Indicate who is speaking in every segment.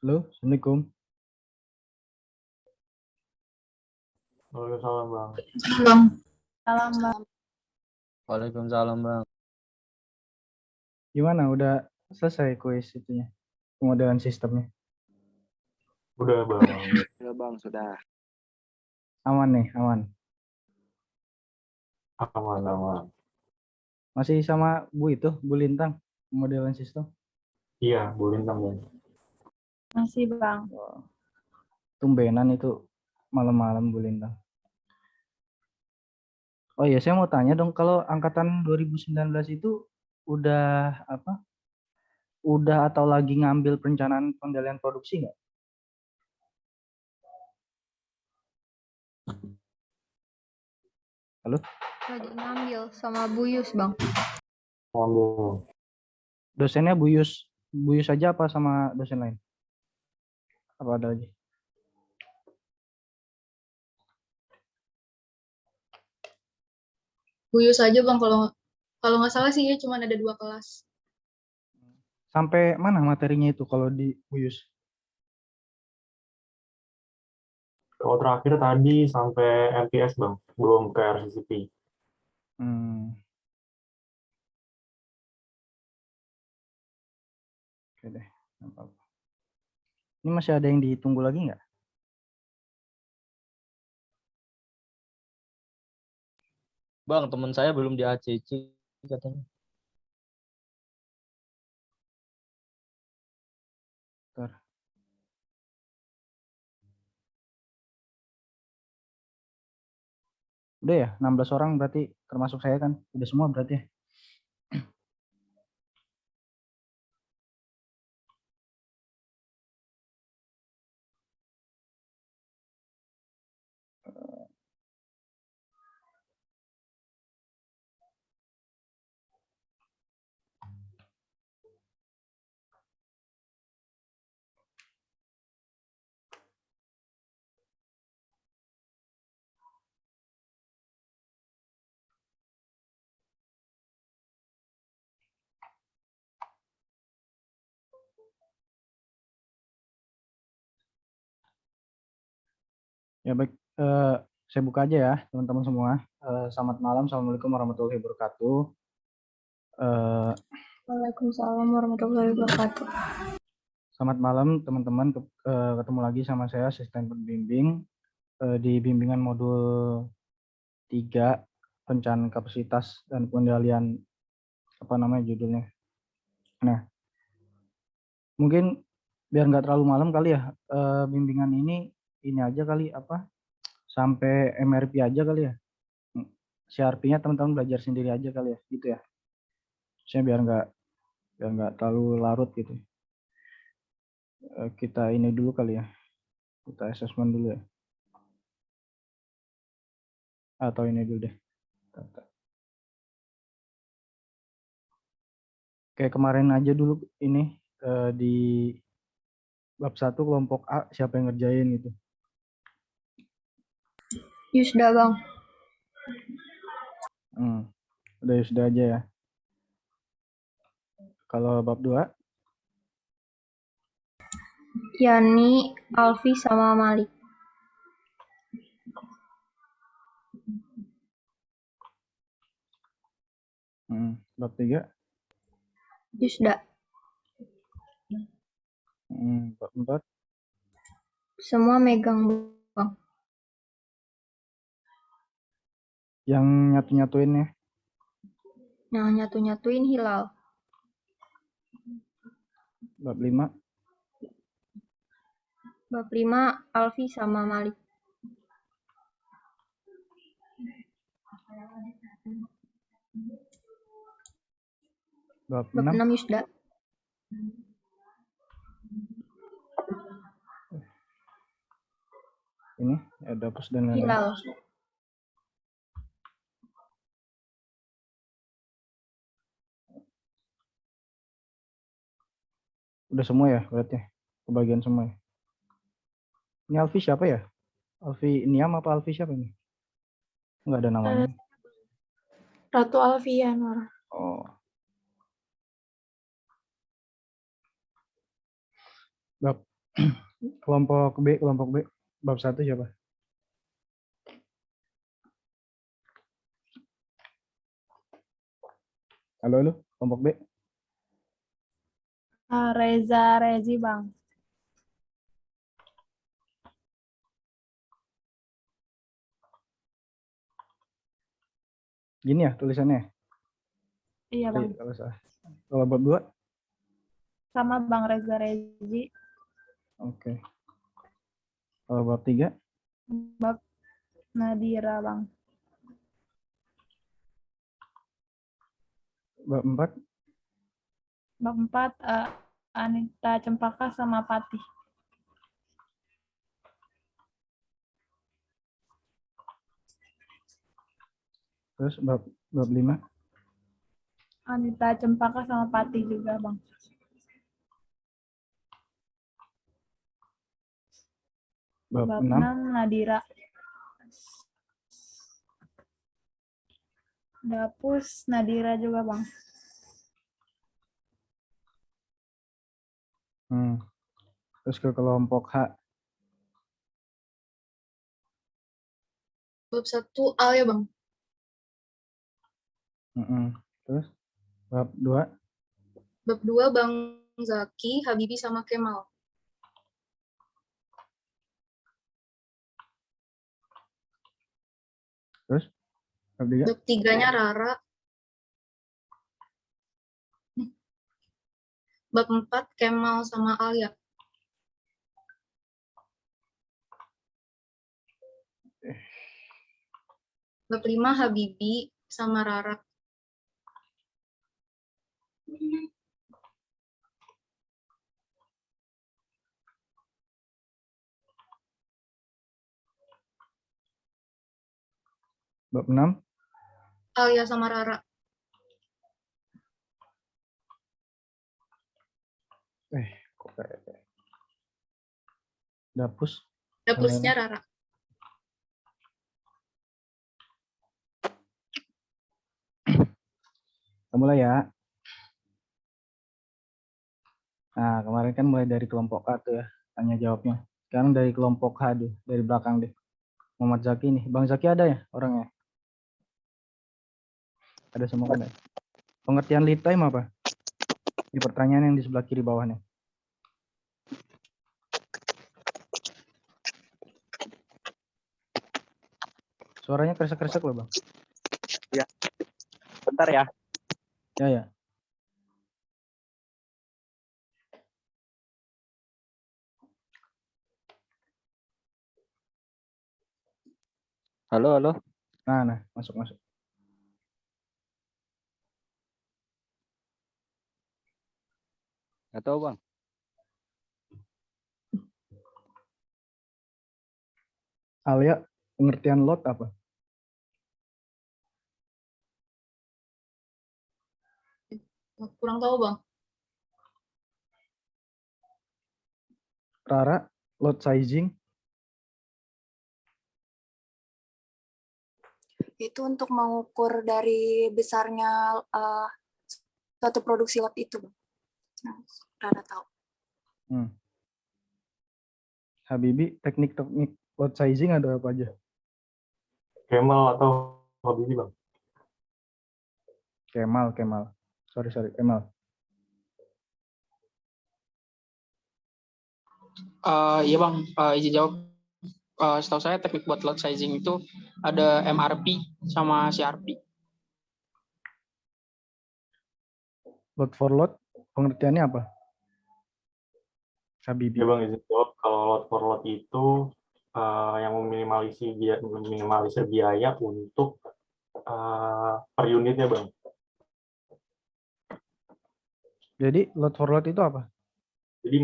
Speaker 1: Halo, Assalamualaikum.
Speaker 2: Waalaikumsalam Bang.
Speaker 3: Bang. Salam Bang.
Speaker 2: Waalaikumsalam Bang.
Speaker 1: Gimana? Udah selesai kuis itunya? Pemodelan sistemnya?
Speaker 2: Udah Bang.
Speaker 4: Sudah Bang, sudah.
Speaker 1: Aman nih, aman.
Speaker 2: Aman.
Speaker 1: Masih sama Bu Lintang, pemodelan sistem?
Speaker 2: Iya, Bu Lintang Bang.
Speaker 3: Masih Bang.
Speaker 1: Wah, tumbenan itu malam-malam Bu Lintang. Oh iya, saya mau tanya dong, kalau angkatan 2019 itu udah apa? Udah atau lagi ngambil perencanaan pengendalian produksi nggak? Halo?
Speaker 3: Lagi ngambil sama Bu Yus Bang.
Speaker 2: Ngambil.
Speaker 1: Dosennya Bu Yus aja apa sama dosen lain? Apa ada lagi?
Speaker 5: Bu Yus aja Bang, kalau nggak salah sih ya cuma ada 2 kelas.
Speaker 1: Sampai mana materinya itu kalau di Bu Yus?
Speaker 2: Kalau terakhir tadi sampai MTS Bang, belum ke RCCP.
Speaker 1: Oke deh, nggak apa-apa. Ini masih ada yang ditunggu lagi nggak?
Speaker 6: Bang, teman saya belum di ACC katanya.
Speaker 1: Bentar. Udah ya, 16 orang berarti termasuk saya kan? Udah semua berarti ya? Ya baik, saya buka aja ya teman-teman semua. Selamat malam, Assalamualaikum warahmatullahi wabarakatuh.
Speaker 3: Waalaikumsalam warahmatullahi wabarakatuh.
Speaker 1: Selamat malam teman-teman, ketemu lagi sama saya asisten pembimbing di bimbingan modul 3 perencanaan kapasitas dan pengendalian apa namanya judulnya. Nah, mungkin biar nggak terlalu malam kali ya, bimbingan ini aja kali apa sampai MRP aja kali ya. CRP-nya teman-teman belajar sendiri aja kali ya, gitu ya. Saya biar nggak terlalu larut gitu. Kita ini dulu kali ya, kita assessment dulu ya. Atau ini dulu deh. Kayak kemarin aja dulu ini di bab 1 kelompok A siapa yang ngerjain gitu.
Speaker 3: Yusda Bang.
Speaker 1: Udah Yusda aja ya. Kalau bab 2?
Speaker 3: Yani, Alfi sama Malik.
Speaker 1: Bab 3?
Speaker 3: Yusda.
Speaker 1: Bab 4?
Speaker 3: Semua megang Bang.
Speaker 1: Yang nyatu-nyatuinnya?
Speaker 3: Yang nyatu-nyatuin Hilal.
Speaker 1: Bab 5?
Speaker 3: Bab 5 Alfi sama Malik.
Speaker 1: Bab
Speaker 3: 6
Speaker 1: 6?
Speaker 3: Yusda.
Speaker 1: Ini ada pus dan lain-lain.
Speaker 3: Hilal.
Speaker 1: Udah semua ya berarti? Kebagian semua ya? Ini Alfi siapa ya? Alfi Niam apa Alfi siapa ini? Enggak ada namanya.
Speaker 5: Ratu Alfianor.
Speaker 1: Oh. Bab Kelompok B, bab 1 siapa? Halo, kelompok B.
Speaker 4: Reza Rezi, Bang.
Speaker 1: Gini ya tulisannya?
Speaker 4: Iya, Bang.
Speaker 1: Kalau salah. Kalau bab 2?
Speaker 4: Sama Bang Reza Rezi.
Speaker 1: Oke. Kalau bab 3?
Speaker 4: Bab Nadira, Bang.
Speaker 1: Bab 4?
Speaker 4: Bab 4, Anita Cempaka sama Patih.
Speaker 1: Terus bab 5?
Speaker 4: Anita Cempaka sama Patih juga, Bang.
Speaker 1: Bab
Speaker 4: Bab
Speaker 1: 6?
Speaker 4: 6, Nadira. Dapus Nadira juga, Bang.
Speaker 1: Terus ke kelompok H.
Speaker 5: Bab 1 Al ya, Bang.
Speaker 1: Terus bab 2?
Speaker 5: Bab 2 Bang Zaki, Habibi sama Kemal.
Speaker 1: Terus bab 3?
Speaker 5: Bab 3-nya Rara. Bab 4 Kemal sama Alia. Bab 5 Habibi sama Rara.
Speaker 1: Bab 6?
Speaker 5: Alia sama Rara.
Speaker 1: Kok kayak Dapus?
Speaker 5: Dapusnya Rara.
Speaker 1: Kita mulai ya. Nah, kemarin kan mulai dari kelompok A tuh ya, tanya jawabnya. Sekarang dari kelompok H deh, dari belakang deh. Muhammad Zaki nih. Bang Zaki ada ya orangnya? Ada semua kan ya? Pengertian lead time apa? Di pertanyaan yang di sebelah kiri bawahnya. Suaranya kresek-kresek loh, Bang.
Speaker 6: Ya. Bentar ya.
Speaker 1: Ya.
Speaker 6: Halo.
Speaker 1: Nah, masuk.
Speaker 6: Nggak tahu, Bang.
Speaker 1: Alia, pengertian load apa?
Speaker 5: Kurang tahu, Bang.
Speaker 1: Rara, load sizing.
Speaker 7: Itu untuk mengukur dari besarnya suatu produksi lot itu, Bang. Nah, Rara tahu.
Speaker 1: Habibi, teknik load sizing ada apa aja?
Speaker 2: Kemal atau Habibi, Bang?
Speaker 1: Kemal. Sorry, Kemal.
Speaker 8: Iya Bang, izin jawab. Setahu saya teknik buat load sizing itu ada MRP sama CRP.
Speaker 2: Load
Speaker 1: for load, pengertiannya apa? Habibi.
Speaker 2: Ya Bang, izin jawab. Kalau load for load itu yang meminimalisir biaya untuk per unitnya, Bang.
Speaker 1: Jadi load for load itu apa?
Speaker 2: Jadi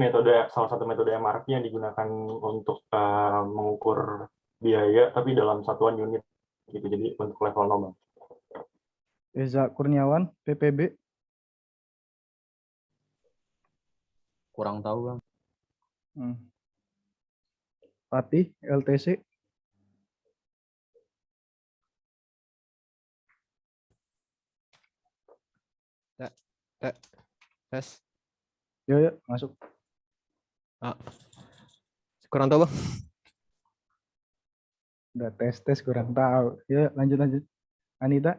Speaker 2: salah satu metode MRP yang digunakan untuk mengukur biaya, tapi dalam satuan unit, gitu. Jadi untuk level 0, Bang.
Speaker 1: Eza Kurniawan, PPB.
Speaker 6: Kurang tahu, Bang.
Speaker 1: Patih, LTC.
Speaker 9: Tes.
Speaker 1: Yuk, masuk.
Speaker 9: kurang tahu bang.
Speaker 1: Udah tes kurang tahu. Ya lanjut. Anita?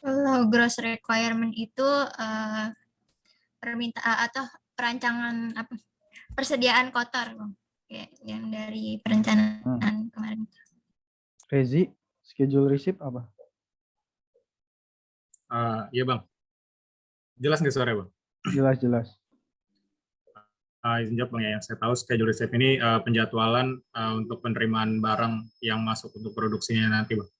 Speaker 10: Kalau gross requirement itu permintaan atau perancangan apa? Persediaan kotor, Bang. Kayak yang dari perencanaan kemarin.
Speaker 1: Rezi, schedule receipt apa?
Speaker 11: Iya bang. Jelas nggak suara bang?
Speaker 1: Jelas.
Speaker 11: Izin jawab bang ya. Yang saya tahu schedule receipt ini penjadwalan untuk penerimaan barang yang masuk untuk produksinya nanti bang.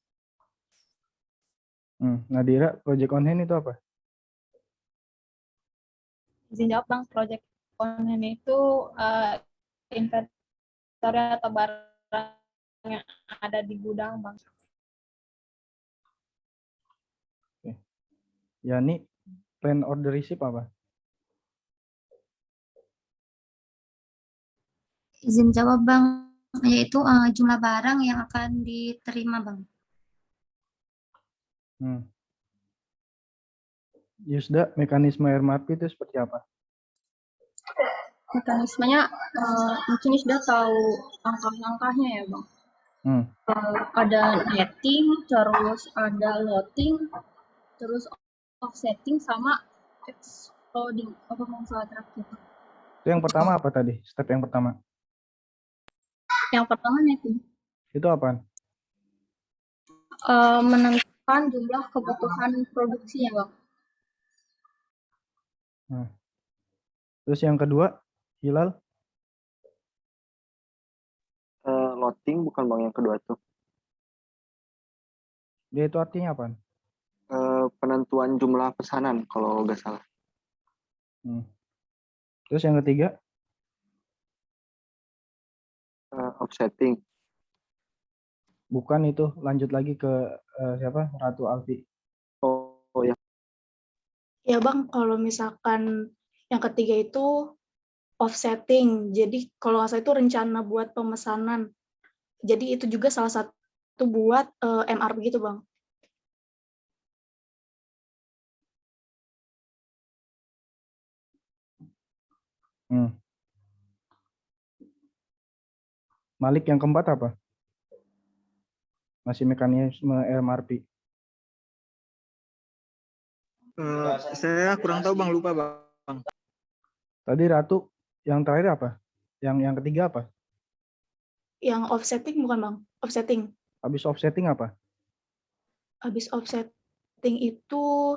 Speaker 1: Nadira, project on hand itu apa?
Speaker 4: Izin jawab Bang, project on hand itu inventory atau barang yang ada di gudang Bang.
Speaker 1: Oke. Yani, plan order receipt apa?
Speaker 10: Izin jawab Bang, yaitu jumlah barang yang akan diterima Bang.
Speaker 1: Yusda, mekanisme MRP itu seperti apa?
Speaker 3: Mekanismenya mungkin sudah tahu langkah-langkahnya ya Bang. Ada netting, terus ada loading, terus offsetting sama exploding. Apa masalah terakhir?
Speaker 1: Itu yang pertama apa tadi? Step yang pertama?
Speaker 3: Yang pertama netting.
Speaker 1: Itu apaan?
Speaker 3: Menentukan jumlah kebutuhan produksi ya Bang.
Speaker 1: Terus yang kedua, Hilal?
Speaker 12: Loading bukan bang yang kedua tuh.
Speaker 1: Dia itu artinya apa?
Speaker 12: Penentuan jumlah pesanan kalau nggak salah.
Speaker 1: Terus yang ketiga?
Speaker 12: Offsetting.
Speaker 1: Bukan itu, lanjut lagi ke siapa? Ratu Alfi.
Speaker 12: Oh ya.
Speaker 5: Ya Bang, kalau misalkan yang ketiga itu offsetting. Jadi kalau nggak salah itu rencana buat pemesanan. Jadi itu juga salah satu buat MRP gitu Bang.
Speaker 1: Malik yang keempat apa? Masih mekanisme MRP.
Speaker 9: Saya kurang tahu bang, lupa bang.
Speaker 1: Tadi Ratu, yang terakhir apa? Yang ketiga apa?
Speaker 5: Yang offsetting bukan Bang? Offsetting.
Speaker 1: Habis offsetting apa?
Speaker 5: Habis offsetting itu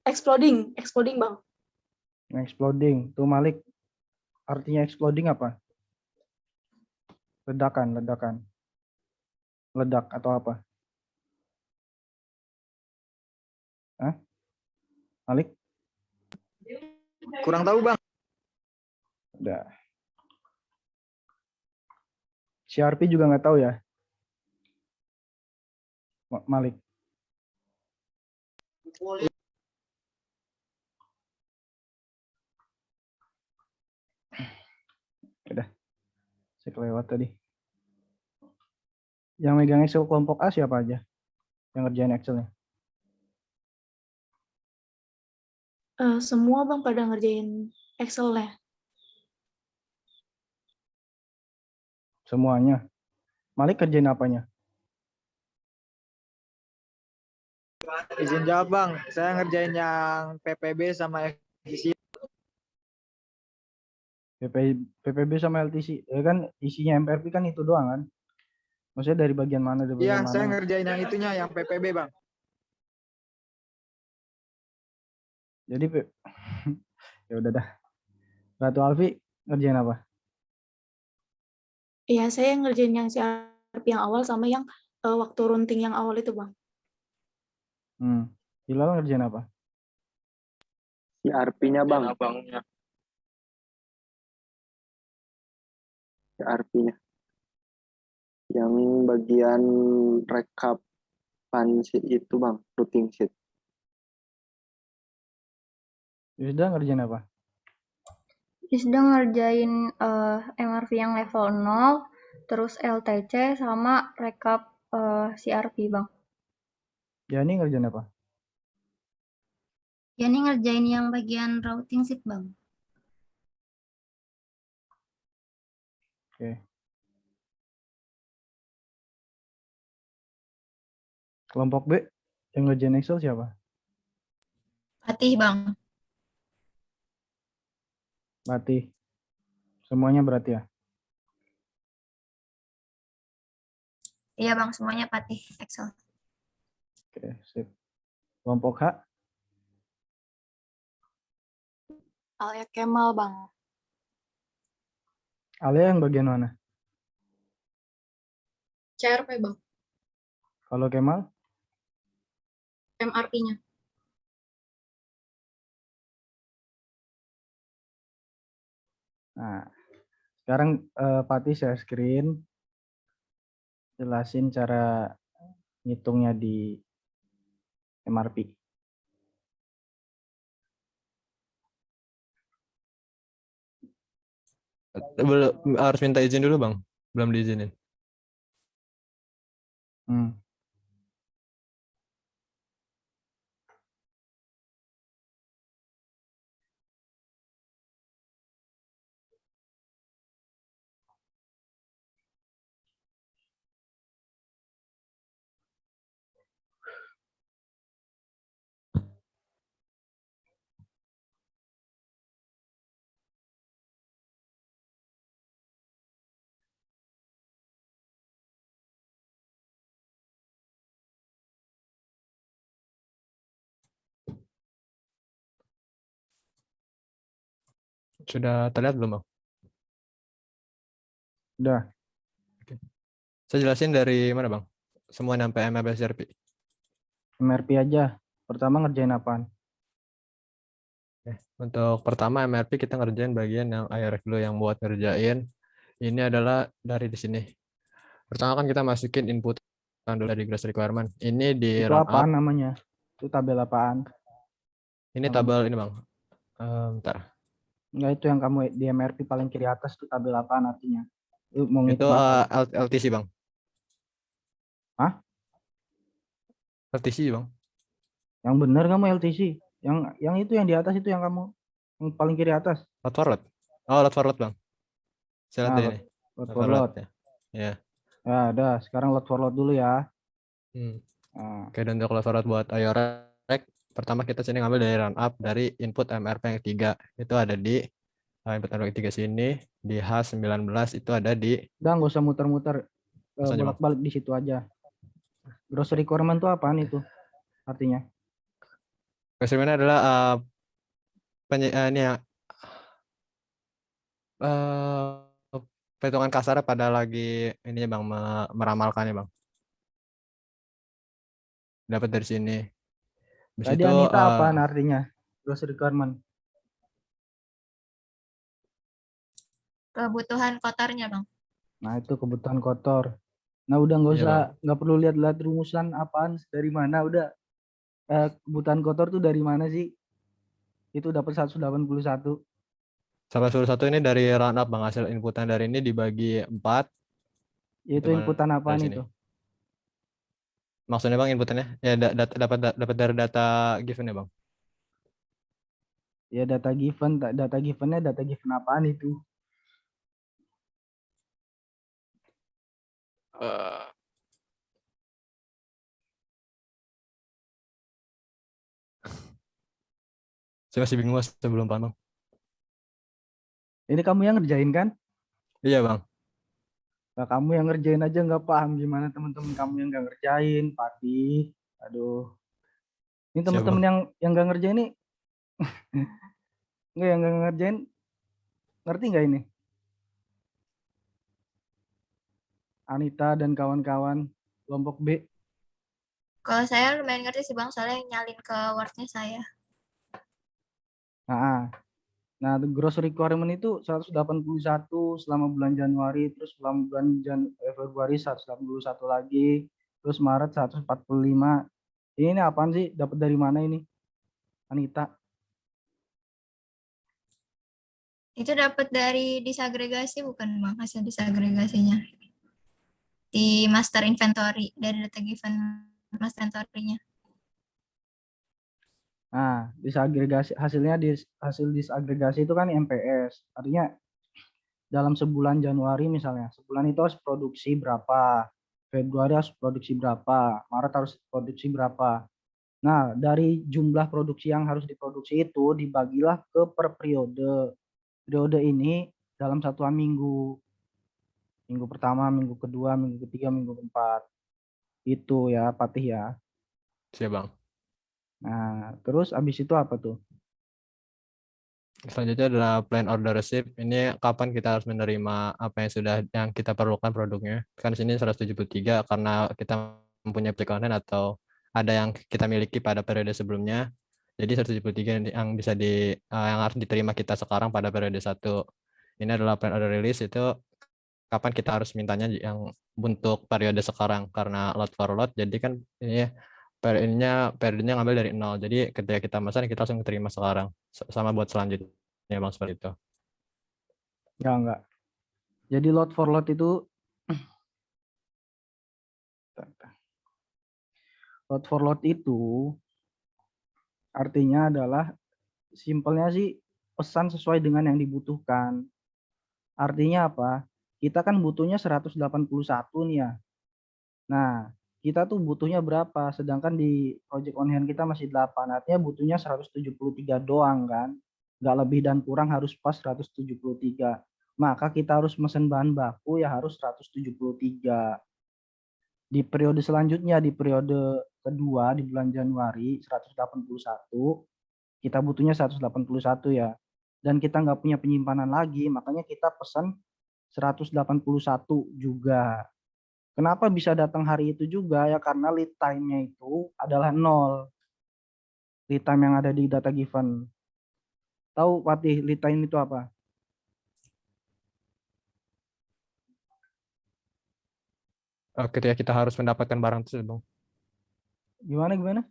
Speaker 5: exploding Bang.
Speaker 1: Exploding. Tuh Malik, artinya exploding apa? Ledakan. Ledak atau apa? Hah? Malik?
Speaker 9: Kurang tahu bang.
Speaker 1: Udah. CRP juga nggak tahu ya? Malik? Udah. Saya kelewat tadi. Yang megang Excel kelompok A siapa aja? Yang ngerjain Excelnya?
Speaker 5: Semua Bang pada ngerjain Excel-nya.
Speaker 1: Semuanya. Malik kerjain apanya?
Speaker 9: Izin jawab bang, saya ngerjain yang PPB sama FTC.
Speaker 1: PPB sama LTC. Ya kan isinya MRP kan itu doang kan? Maksudnya dari bagian mana?
Speaker 9: Iya, saya ngerjain yang itunya, yang PPB bang.
Speaker 1: Jadi ya udah dah. Ratu Alfi ngerjain apa?
Speaker 5: Iya, saya ngerjain yang CRP yang awal sama yang waktu runting yang awal itu Bang.
Speaker 1: Hilal ngerjain apa?
Speaker 12: CRP-nya bang. CRP-nya. Yang bagian rekapan sheet itu bang, routing sheet.
Speaker 1: Yusda ngerjain apa?
Speaker 3: Yusda ngerjain MRV yang level 0, terus LTC sama rekap CRP Bang.
Speaker 1: Yani ngerjain apa?
Speaker 10: Ya ini ngerjain yang bagian routing sih Bang.
Speaker 1: Oke. Kelompok B yang ngerjain Excel siapa?
Speaker 10: Patih Bang.
Speaker 1: Berarti semuanya berarti ya.
Speaker 10: Iya Bang, semuanya Patih Excel.
Speaker 1: Oke, sip. Kelompok H,
Speaker 7: Alia Kemal, Bang.
Speaker 1: Alia yang bagian mana?
Speaker 3: CRP, Bang.
Speaker 1: Kalau Kemal?
Speaker 3: MRP-nya.
Speaker 1: Nah, sekarang Pati share screen, jelasin cara ngitungnya di MRP.
Speaker 13: Belum, harus minta izin dulu Bang, belum diizinin. Sudah terlihat belum Bang?
Speaker 1: Udah.
Speaker 13: Oke. Saya jelasin dari mana Bang? Semua sampai MRP SRP.
Speaker 1: MRP aja. Pertama ngerjain apaan?
Speaker 13: Untuk pertama MRP kita ngerjain bagian yang IRF dulu, yang buat ngerjain. Ini adalah dari di sini. Pertama kan kita masukin input dulu dari gross requirement. Ini di
Speaker 1: Itu
Speaker 13: run
Speaker 1: apaan
Speaker 13: up.
Speaker 1: namanya? Itu tabel apaan?
Speaker 13: Ini tabel ini Bang. Bentar.
Speaker 1: Enggak, itu yang kamu di MRP paling kiri atas itu tabel apaan artinya? Itu mau
Speaker 13: Itu
Speaker 1: ngitung apa?
Speaker 13: LTC Bang.
Speaker 1: Hah?
Speaker 13: LTC Bang.
Speaker 1: Yang benar kamu LTC. Yang itu yang di atas itu yang kamu yang paling kiri atas.
Speaker 13: Load forward. Oh, load forward Bang. Saya lihat ini.
Speaker 1: Load forward.
Speaker 13: Ya.
Speaker 1: Ya, udah. Sekarang load forward dulu ya.
Speaker 13: Oke, dan untuk load forward buat IOREC, pertama kita sini ngambil dari run up dari input MRP yang 3. Itu ada di input MRP 3 sini, di H19 itu ada di.
Speaker 1: Udah, nggak usah muter-muter. Bolak-balik di situ aja. Gross requirement itu apaan itu? Artinya?
Speaker 13: Gross requirement adalah ini ya, perhitungan kasar pada lagi ini Bang, meramalkannya Bang. Dapat dari sini.
Speaker 1: Tadi Anita apaan artinya? Gross requirement.
Speaker 10: Kebutuhan kotornya Bang.
Speaker 1: Nah, itu kebutuhan kotor. Nah, udah nggak usah, nggak perlu lihat-lihat rumusan apaan dari mana. Udah, kebutuhan kotor tuh dari mana sih? Itu dapat 181.
Speaker 13: 181 ini dari run up Bang, hasil inputan dari ini dibagi 4.
Speaker 1: Itu inputan apaan itu?
Speaker 13: Maksudnya Bang inputannya? Ya dapat dari data given ya Bang?
Speaker 1: Ya data givennya data given apaan itu?
Speaker 13: Saya masih bingung sebelum paham Bang.
Speaker 1: Ini kamu yang ngerjain kan?
Speaker 13: Iya Bang.
Speaker 1: Nah, kamu yang ngerjain aja nggak paham gimana teman-teman kamu yang nggak ngerjain, Pati. Aduh. Ini teman-teman yang nggak ngerjain ini, nggak yang nggak ngerjain, ngerti nggak ini? Anita dan kawan-kawan kelompok B.
Speaker 10: Kalau saya lumayan ngerti sih Bang, soalnya nyalin ke Word-nya saya.
Speaker 1: Nah, gross requirement itu 181 selama bulan Januari, terus selama bulan Februari 181 lagi, terus Maret 145. Ini apaan sih? Dapat dari mana ini? Anita?
Speaker 10: Itu dapat dari disagregasi bukan Bang, hasil disagregasinya. Di master inventory, dari data given master inventory-nya.
Speaker 1: Nah, disagregasi hasilnya hasil disagregasi itu kan MPS. Artinya dalam sebulan Januari misalnya, sebulan itu harus produksi berapa, Februari harus produksi berapa, Maret harus produksi berapa. Nah, dari jumlah produksi yang harus diproduksi itu dibagilah ke per periode. Periode ini dalam satuan minggu. Minggu pertama, minggu kedua, minggu ketiga, minggu keempat. Itu ya, Patih ya.
Speaker 13: Siap, Bang.
Speaker 1: Nah, terus habis itu apa tuh?
Speaker 13: Selanjutnya adalah plan order receipt. Ini kapan kita harus menerima apa yang kita perlukan produknya. Kan di sini 173 karena kita mempunyai peak online atau ada yang kita miliki pada periode sebelumnya. Jadi 173 yang bisa yang harus diterima kita sekarang pada periode 1. Ini adalah plan order release, itu kapan kita harus mintanya yang untuk periode sekarang karena lot for lot. Jadi kan ini periodenya ngambil dari 0. Jadi ketika kita pesan kita langsung terima sekarang. Sama buat selanjutnya Bang, seperti itu.
Speaker 1: Enggak. Jadi lot for lot itu artinya adalah simpelnya sih pesan sesuai dengan yang dibutuhkan. Artinya apa? Kita kan butuhnya 181 nih ya. Nah, kita tuh butuhnya berapa? Sedangkan di project on hand kita masih 8. Artinya butuhnya 173 doang kan. Nggak lebih dan kurang, harus pas 173. Maka kita harus mesen bahan baku ya harus 173. Di periode selanjutnya, di periode kedua di bulan Januari 181, kita butuhnya 181 ya. Dan kita nggak punya penyimpanan lagi, makanya kita pesan 181 juga. Kenapa bisa datang hari itu juga ya? Karena lead time-nya itu adalah 0. Lead time yang ada di data given. Tahu Patih lead time itu apa?
Speaker 13: Ketika kita harus mendapatkan barang tersebut, Bang.
Speaker 1: Gimana?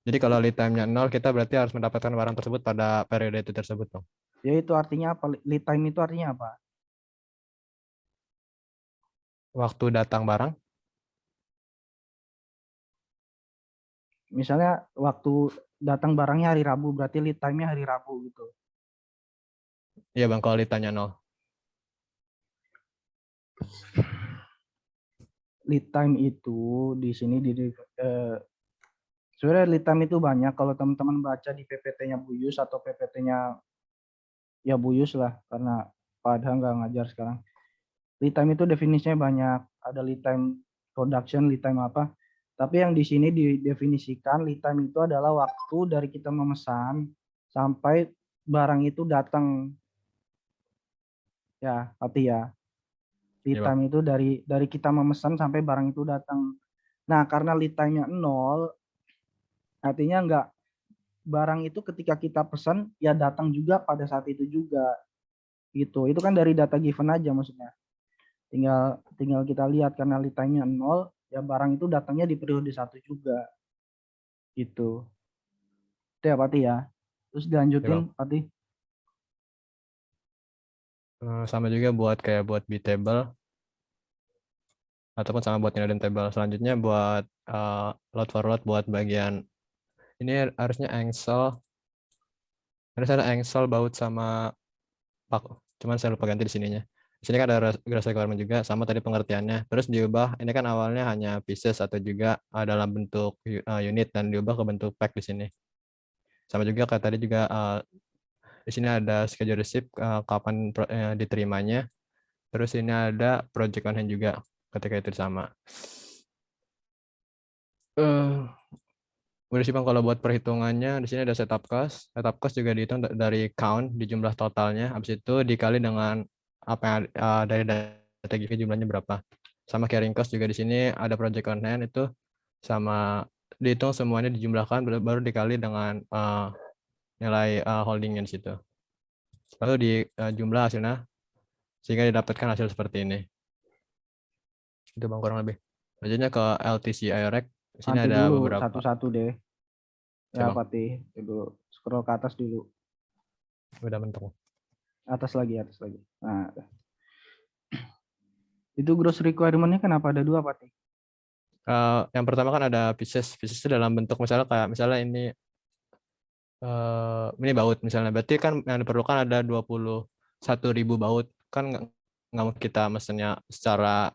Speaker 13: Jadi kalau lead time-nya 0, kita berarti harus mendapatkan barang tersebut pada periode itu tersebut, Bang.
Speaker 1: Ya itu artinya apa? Lead time itu artinya apa?
Speaker 13: Waktu datang barang.
Speaker 1: Misalnya waktu datang barangnya hari Rabu, berarti lead time-nya hari Rabu gitu.
Speaker 13: Iya Bang, kalau lead time-nya 0.
Speaker 1: Lead time itu di sini sebenarnya lead time itu banyak. Kalau teman-teman baca di PPT-nya Buyus atau PPT-nya ya Buyus lah, karena Pak Adha nggak ngajar sekarang. Lead time itu definisinya banyak. Ada lead time production, lead time apa. Tapi yang di sini didefinisikan lead time itu adalah waktu dari kita memesan sampai barang itu datang. Ya, hati ya. Lead time itu dari kita memesan sampai barang itu datang. Nah, karena lead time-nya 0, artinya barang itu ketika kita pesan ya datang juga pada saat itu juga. Gitu. Itu kan dari data given aja maksudnya. Tinggal kita lihat karena lead time-nya 0, ya barang itu datangnya di periode 1 juga. Gitu. Itu ya Patih ya. Terus dilanjutin Patih.
Speaker 13: Sama juga buat B-table ataupun sama buat hidden table. Selanjutnya buat load for load buat bagian ini harusnya Excel. Harus ada Excel baut sama Pak. Cuman saya lupa ganti di sininya. Di sini kan ada gross requirement juga sama tadi pengertiannya. Terus diubah, ini kan awalnya hanya pieces atau juga dalam bentuk unit dan diubah ke bentuk pack di sini. Sama juga kayak tadi juga di sini ada schedule receipt kapan diterimanya. Terus ini ada project on hand juga ketika itu sama. Udah sih Bang, kalau buat perhitungannya di sini ada setup cost. Setup cost juga dihitung dari count di jumlah totalnya. Habis itu dikali dengan apa yang dari data given jumlahnya berapa. Sama carrying cost juga di sini ada project on hand itu sama dihitung semuanya dijumlahkan baru dikali dengan nilai holdingnya di situ. Lalu di jumlah hasilnya sehingga didapatkan hasil seperti ini. Itu Bang kurang lebih. Lanjutnya ke LTC IOREC. Di sini
Speaker 1: Nanti
Speaker 13: ada
Speaker 1: dulu
Speaker 13: beberapa.
Speaker 1: satu-satu deh. Ya Patih, dulu scroll ke atas dulu.
Speaker 13: Udah mentok.
Speaker 1: Atas lagi. Nah, itu gross requirement-nya kenapa ada 2 Patih?
Speaker 13: Yang pertama kan ada pieces itu dalam bentuk misalnya ini ini baut misalnya, berarti kan yang diperlukan ada 21.000 baut, kan nggak mau kita mesennya secara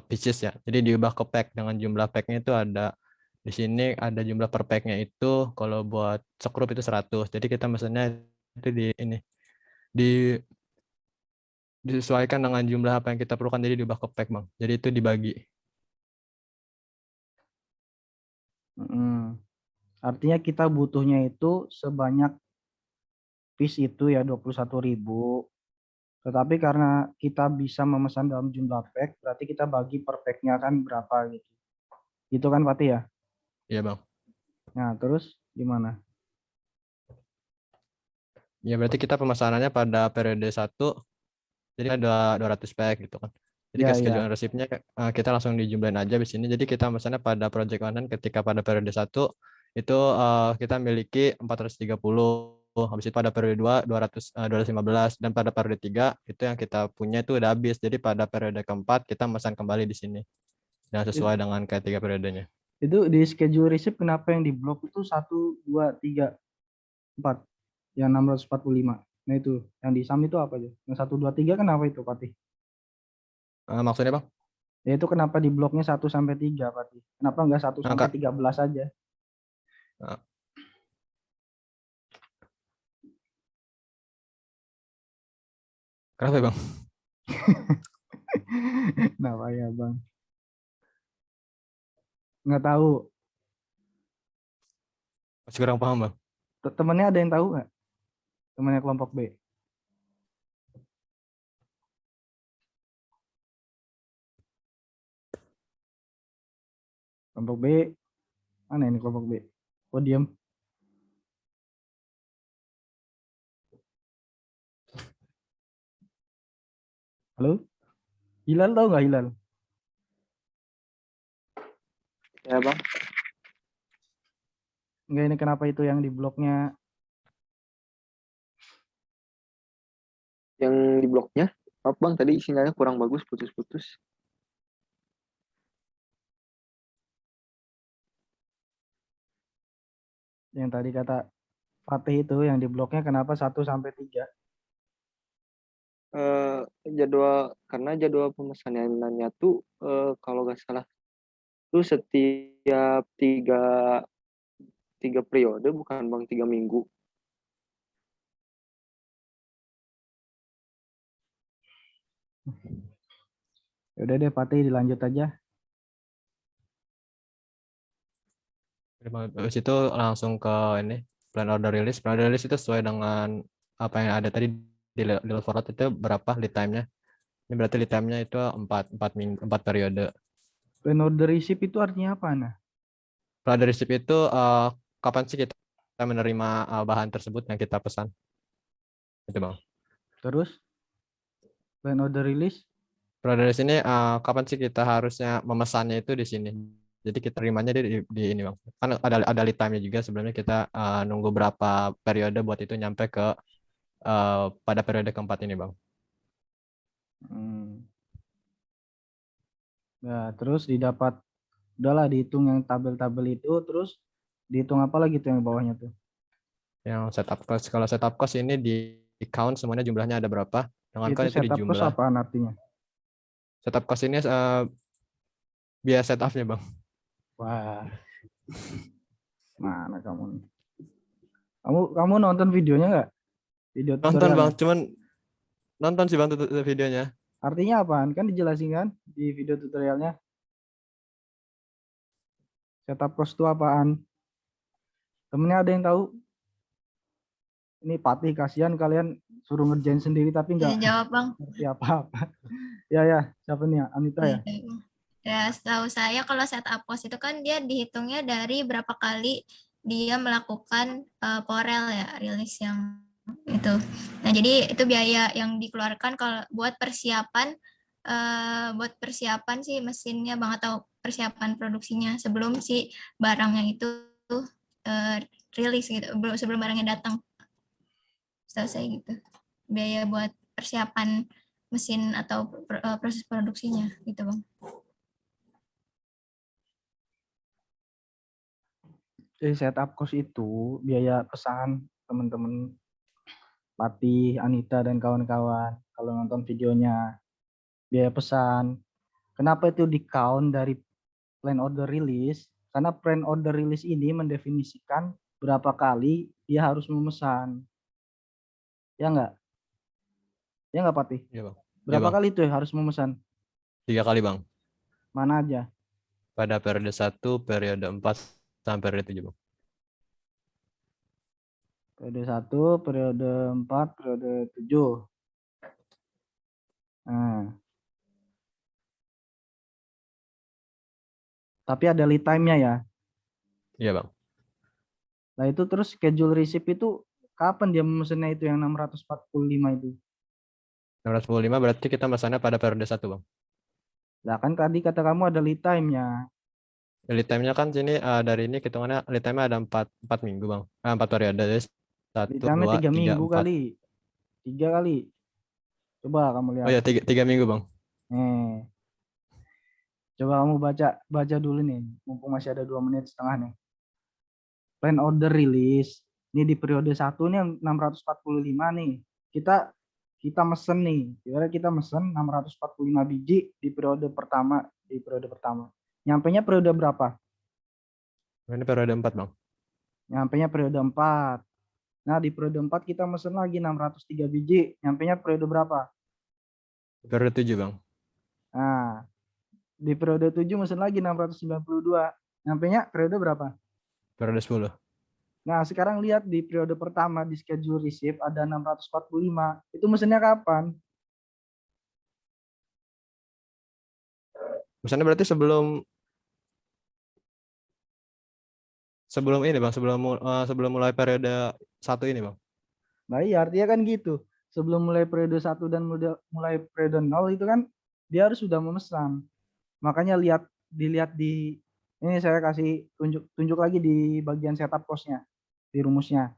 Speaker 13: pieces ya, jadi diubah ke pack dengan jumlah packnya itu ada di sini, ada jumlah per packnya itu kalau buat sekrup itu 100, jadi kita mesennya itu di ini disesuaikan dengan jumlah apa yang kita perlukan, jadi diubah ke pack bang, jadi itu dibagi.
Speaker 1: Artinya kita butuhnya itu sebanyak piece itu ya 21.000. Tetapi karena kita bisa memesan dalam jumlah pack, berarti kita bagi per packnya kan berapa gitu. Gitu kan Fatih ya?
Speaker 13: Iya bang.
Speaker 1: Nah terus gimana?
Speaker 13: Ya berarti kita pemesanannya pada periode 1, jadi ada 200 pack gitu kan. Jadi
Speaker 1: Ya,
Speaker 13: schedule
Speaker 1: ya.
Speaker 13: resipnya kita langsung dijumlahin aja di sini. Jadi kita memesannya pada project online ketika pada periode 1 itu kita miliki 430. Habis itu pada periode 2 215, dan pada periode 3 itu yang kita punya itu udah habis. Jadi pada periode keempat kita memesan kembali di sini. Dan sesuai dengan kayak 3 periodenya.
Speaker 1: Itu di schedule receipt kenapa yang di blok itu 1, 2, 3, 4, yang 645. Nah itu yang di sum itu apa aja? Yang 1, 2, 3 kenapa itu Fatih?
Speaker 13: Maksudnya bang?
Speaker 1: Ya itu kenapa di bloknya 1 sampai 3 Fatih? Kenapa enggak 1 sampai 13 aja?
Speaker 13: Kenapa bang?
Speaker 1: Kenapa ya bang? Nggak tahu.
Speaker 13: Masih kurang paham bang.
Speaker 1: Temennya ada yang tahu nggak? Temennya kelompok B. Kelompok B, mana ini kelompok B? Oh diam. Halo? Hilal tahu nggak Hilal?
Speaker 12: Ya bang.
Speaker 1: Enggak, ini kenapa itu yang di bloknya?
Speaker 12: Yang di bloknya, maaf bang, tadi sinyalnya kurang bagus, putus-putus.
Speaker 1: Yang tadi kata Fatih itu yang di bloknya kenapa 1 sampai 3?
Speaker 12: Jadwal, karena jadwal pemesanannya tuh kalau nggak salah tuh setiap tiga periode, bukan bang, 3 minggu.
Speaker 1: Udah deh Fatih dilanjut aja.
Speaker 13: Habis itu langsung ke ini plan order release. Plan order release itu sesuai dengan apa yang ada tadi di level forward itu berapa lead time-nya. Ini berarti lead time-nya itu 4 periode.
Speaker 1: Plan order receipt itu artinya apa nah?
Speaker 13: Plan order receipt itu kapan sih kita menerima bahan tersebut yang kita pesan. Itu bang.
Speaker 1: Terus plan order release?
Speaker 13: Plan order release ini kapan sih kita harusnya memesannya itu di sini. Jadi kita terimanya di ini bang. Kan ada lead time-nya juga, sebelumnya kita nunggu berapa periode buat itu nyampe ke pada periode keempat ini bang.
Speaker 1: Nah, terus didapat, udahlah dihitung yang tabel-tabel itu, terus dihitung apa lagi tuh yang bawahnya tuh?
Speaker 13: Yang setup cost. Kalau setup cost ini di count semuanya jumlahnya ada berapa. Dengan
Speaker 1: Itu
Speaker 13: kan itu
Speaker 1: setup cost
Speaker 13: dijumlah.
Speaker 1: apaan artinya?
Speaker 13: Setup cost ini biaya setupnya bang.
Speaker 1: Wah, mana kamu nih? Kamu nonton videonya nggak? Video
Speaker 13: Nonton bang,
Speaker 1: tutorialnya?
Speaker 13: cuman nonton sih bang videonya.
Speaker 1: Artinya apaan? Kan dijelasin kan di video tutorialnya. Setup cost itu apaan? Temennya ada yang tahu? Ini Patih, kasihan kalian suruh ngerjain sendiri tapi nggak
Speaker 10: Jawab bang.
Speaker 1: ngerti apa-apa. Ya, siapa nih? Anita ya?
Speaker 10: Ya, setahu saya kalau setup cost itu kan dia dihitungnya dari berapa kali dia melakukan porel ya, rilis yang itu. Nah, jadi itu biaya yang dikeluarkan kalau buat persiapan si mesinnya bang, atau persiapan produksinya sebelum si barangnya itu rilis gitu, sebelum barangnya datang. Setahu saya gitu. Biaya buat persiapan mesin atau proses produksinya gitu bang.
Speaker 1: Jadi setup cost itu biaya pesan teman-teman Patih, Anita dan kawan-kawan kalau nonton videonya, biaya pesan. Kenapa itu di count dari plan order release? Karena plan order release ini mendefinisikan berapa kali dia harus memesan. Ya enggak? Ya enggak, Patih?
Speaker 13: Iya, Bang. Iya,
Speaker 1: Berapa
Speaker 13: Bang.
Speaker 1: kali itu harus memesan?
Speaker 13: 3 kali, Bang.
Speaker 1: Mana aja?
Speaker 13: Pada periode 1, periode 4, sampai periode 7, Bang.
Speaker 1: Periode 1, periode 4, periode 7. Nah. Tapi ada lead time-nya ya.
Speaker 13: Iya, Bang.
Speaker 1: Nah itu terus schedule receipt itu kapan dia memesannya itu yang 645 itu?
Speaker 13: 645 berarti kita mesannya pada periode 1, Bang.
Speaker 1: Nah kan tadi kata kamu ada lead time-nya.
Speaker 13: Lead time-nya kan sini dari ini hitungannya lead time-nya ada 4 minggu, Bang. 4 periode. Jadi 1,
Speaker 1: Lead time-nya
Speaker 13: 2,
Speaker 1: 3
Speaker 13: 3,
Speaker 1: minggu
Speaker 13: 4.
Speaker 1: kali. 3 kali. Coba kamu
Speaker 13: Oh
Speaker 1: lihat.
Speaker 13: ya, 3 minggu, Bang.
Speaker 1: Nih. Coba kamu baca dulu nih. Mumpung masih ada 2 menit setengah nih. Plan order release. Ini di periode 1 nih yang 645 nih. Kita mesen nih. Kira kita mesen 645 biji di periode pertama. Nyampenya periode berapa?
Speaker 13: Ini periode 4, Bang.
Speaker 1: Nyampenya periode 4. Nah, di periode 4 kita mesen lagi 603 biji. Nyampenya periode berapa?
Speaker 13: Periode 7, Bang.
Speaker 1: Nah, di periode 7 mesen lagi 692. Nyampenya periode berapa?
Speaker 13: Periode 10.
Speaker 1: Nah, sekarang lihat di periode pertama di schedule receipt ada 645. Itu mesennya kapan?
Speaker 13: Mesannya berarti sebelum ini, Bang, sebelum mulai periode 1 ini, Bang.
Speaker 1: Nah, iya artinya kan gitu. Sebelum mulai periode 1 dan mulai periode 0 itu kan dia harus sudah memesan. Makanya dilihat di ini saya kasih tunjuk lagi di bagian setup cost-nya, di rumusnya.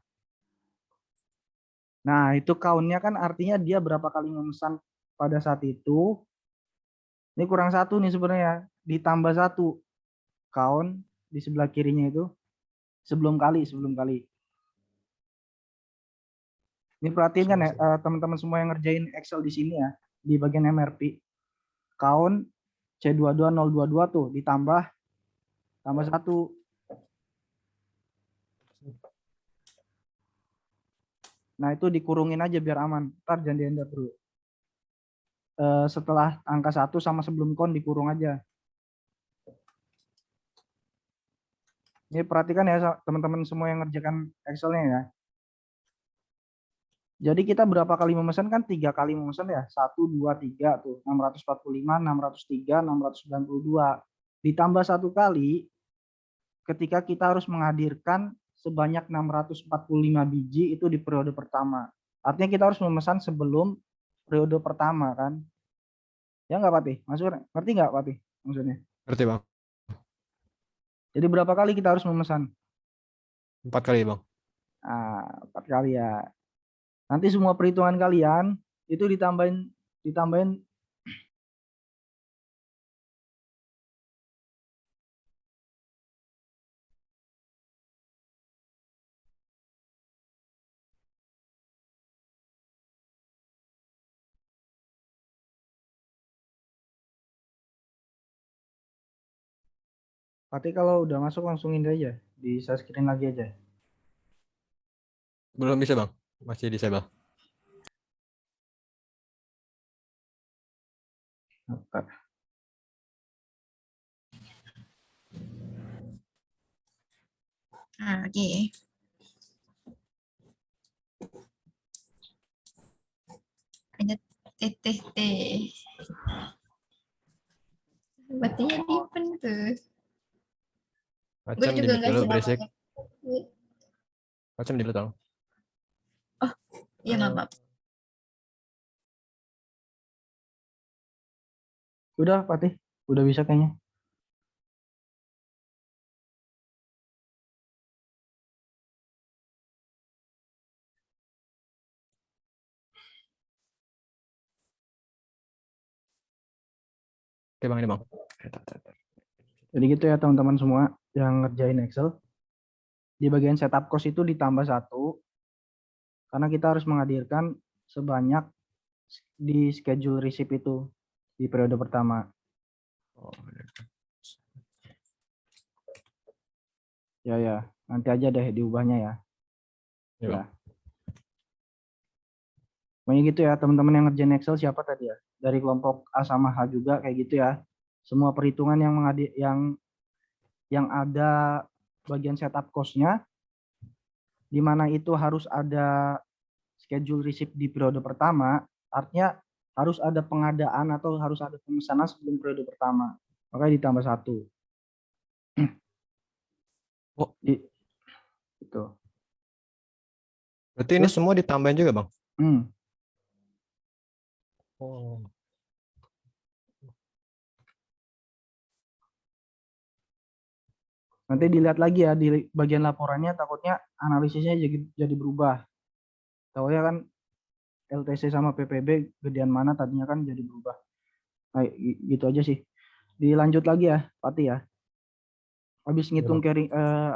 Speaker 1: Nah, itu count-nya kan artinya dia berapa kali memesan pada saat itu. Ini kurang 1 nih sebenarnya, ditambah 1 count di sebelah kirinya itu sebelum kali. Ini perhatiin kan ya teman-teman semua yang ngerjain Excel di sini ya, di bagian MRP. Count C22022 tuh tambah 1. Nah, itu dikurungin aja biar aman. Ntar jangan di-enter dulu. Setelah angka 1 sama sebelum count dikurung aja. Ini perhatikan ya teman-teman semua yang ngerjakan Excel-nya ya. Jadi kita berapa kali memesan kan 3 kali memesan ya. 1, 2, 3 tuh. 645, 603, 692. Ditambah 1 kali ketika kita harus menghadirkan sebanyak 645 biji itu di periode pertama. Artinya kita harus memesan sebelum periode pertama kan. Ya nggak Patih? Ngerti nggak Patih maksudnya?
Speaker 13: Ngerti, Bang.
Speaker 1: Jadi berapa kali kita harus memesan?
Speaker 13: 4 kali, Bang.
Speaker 1: 4 kali ya. Nanti semua perhitungan kalian itu ditambahin Patih kalau udah masuk langsung ini aja, di share screen lagi aja.
Speaker 13: Belum bisa, Bang. Masih disable.
Speaker 1: Oke.
Speaker 10: Oke. Ada TTT. Batinya dipen tuh. Gue
Speaker 13: Macam
Speaker 10: juga
Speaker 13: di
Speaker 10: nggak
Speaker 13: dulu
Speaker 10: sih
Speaker 13: berisik.
Speaker 10: namanya.
Speaker 13: Macam dulu, tolong.
Speaker 10: Oh, iya maaf.
Speaker 1: Udah Patih, udah bisa kayaknya.
Speaker 13: Oke, Bang, ini, Bang.
Speaker 1: Jadi gitu ya teman-teman semua yang ngerjain Excel. di bagian setup cost itu ditambah 1 karena kita harus menghadirkan sebanyak di schedule receipt itu di periode pertama. Ya, nanti aja deh diubahnya ya.
Speaker 13: Ya, Bang.
Speaker 1: Pokoknya gitu ya, teman-teman yang ngerjain Excel siapa tadi ya? Dari kelompok A sama H juga kayak gitu ya. Semua perhitungan yang ada bagian setup cost-nya, di mana itu harus ada schedule receipt di periode pertama, artinya harus ada pengadaan atau harus ada pemesanan sebelum periode pertama. Makanya ditambah 1.
Speaker 13: Oh,
Speaker 1: Gitu.
Speaker 13: berarti ini semua ditambahin juga, Bang? Oh.
Speaker 1: Nanti dilihat lagi ya di bagian laporannya, takutnya analisisnya jadi berubah. Tahu ya kan LTC sama PPB gedean mana tadinya kan jadi berubah. Nah, gitu aja sih. Dilanjut lagi ya, Pati ya. Habis ngitung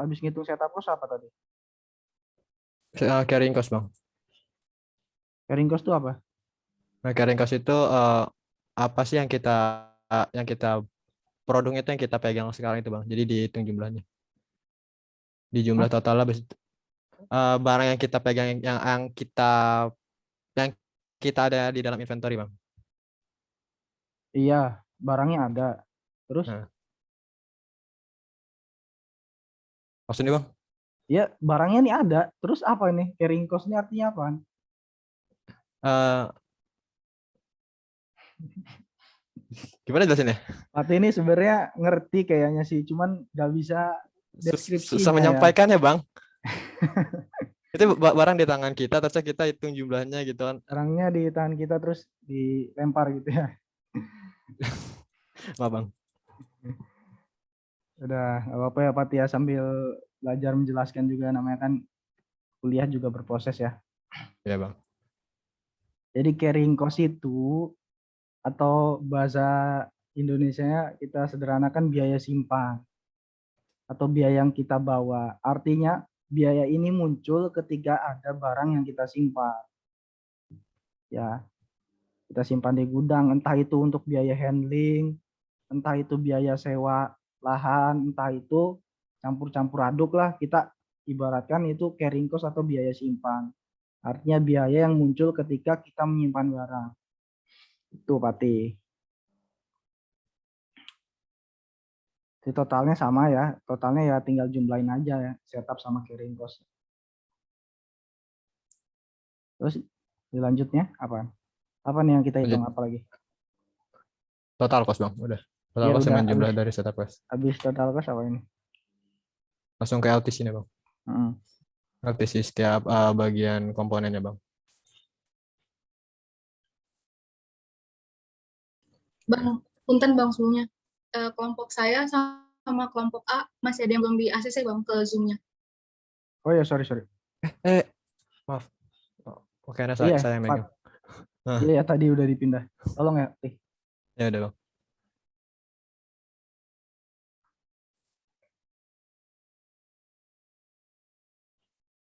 Speaker 1: habis ngitung setup cost apa tadi?
Speaker 13: Carrying cost, Bang.
Speaker 1: Carrying cost itu apa?
Speaker 13: Nah, carrying cost itu apa sih yang kita produk itu yang kita pegang sekarang itu, Bang. Jadi dihitung jumlahnya. Di jumlah total habis barang yang kita pegang yang kita ada di dalam inventory, Bang.
Speaker 1: Iya, barangnya ada. Terus?
Speaker 13: Maksudnya, Bang?
Speaker 1: Ya, barangnya nih ada. Terus apa ini? Carrying cost ini artinya apa?
Speaker 13: Gimana jelasin ya?
Speaker 1: Pati ini sebenarnya ngerti kayaknya sih, cuman nggak bisa deskripsinya.
Speaker 13: Susah menyampaikannya, Bang. Itu barang di tangan kita, terus kita hitung jumlahnya gitu kan.
Speaker 1: Barangnya di tangan kita terus dilempar gitu ya.
Speaker 13: Maaf, Bang.
Speaker 1: Udah, nggak apa-apa ya Pati ya, sambil belajar menjelaskan juga, namanya kan kuliah juga berproses ya.
Speaker 13: Iya, Bang.
Speaker 1: Jadi carrying cost itu, atau bahasa Indonesianya kita sederhanakan biaya simpan atau biaya yang kita bawa. Artinya biaya ini muncul ketika ada barang yang kita simpan. Ya, kita simpan di gudang, entah itu untuk biaya handling, entah itu biaya sewa lahan, entah itu campur-campur aduk lah, kita ibaratkan itu carrying cost atau biaya simpan. Artinya biaya yang muncul ketika kita menyimpan barang. Itu Pati. Jadi totalnya sama ya, totalnya ya tinggal jumlahin aja ya, setup sama carrying cost. Terus dilanjutnya apa? Apa nih yang kita hitung apa lagi?
Speaker 13: Total cost, Bang, udah. Total
Speaker 1: Ya,
Speaker 13: cost
Speaker 1: udah,
Speaker 13: sama jumlah dari setup cost.
Speaker 1: Habis total cost apa ini?
Speaker 13: Langsung ke LTC nih, Bang. LTC setiap bagian komponennya, Bang.
Speaker 3: Bang, punten Bang sebelumnya. Kelompok saya sama kelompok A masih ada yang belum di ACC Bang ke Zoom-nya.
Speaker 1: Oh ya, sorry.
Speaker 13: Maaf. Oke, nah
Speaker 1: Iya,
Speaker 13: saya megang.
Speaker 1: Iya, tadi udah dipindah. Tolong ya,
Speaker 13: Ya udah, Bang.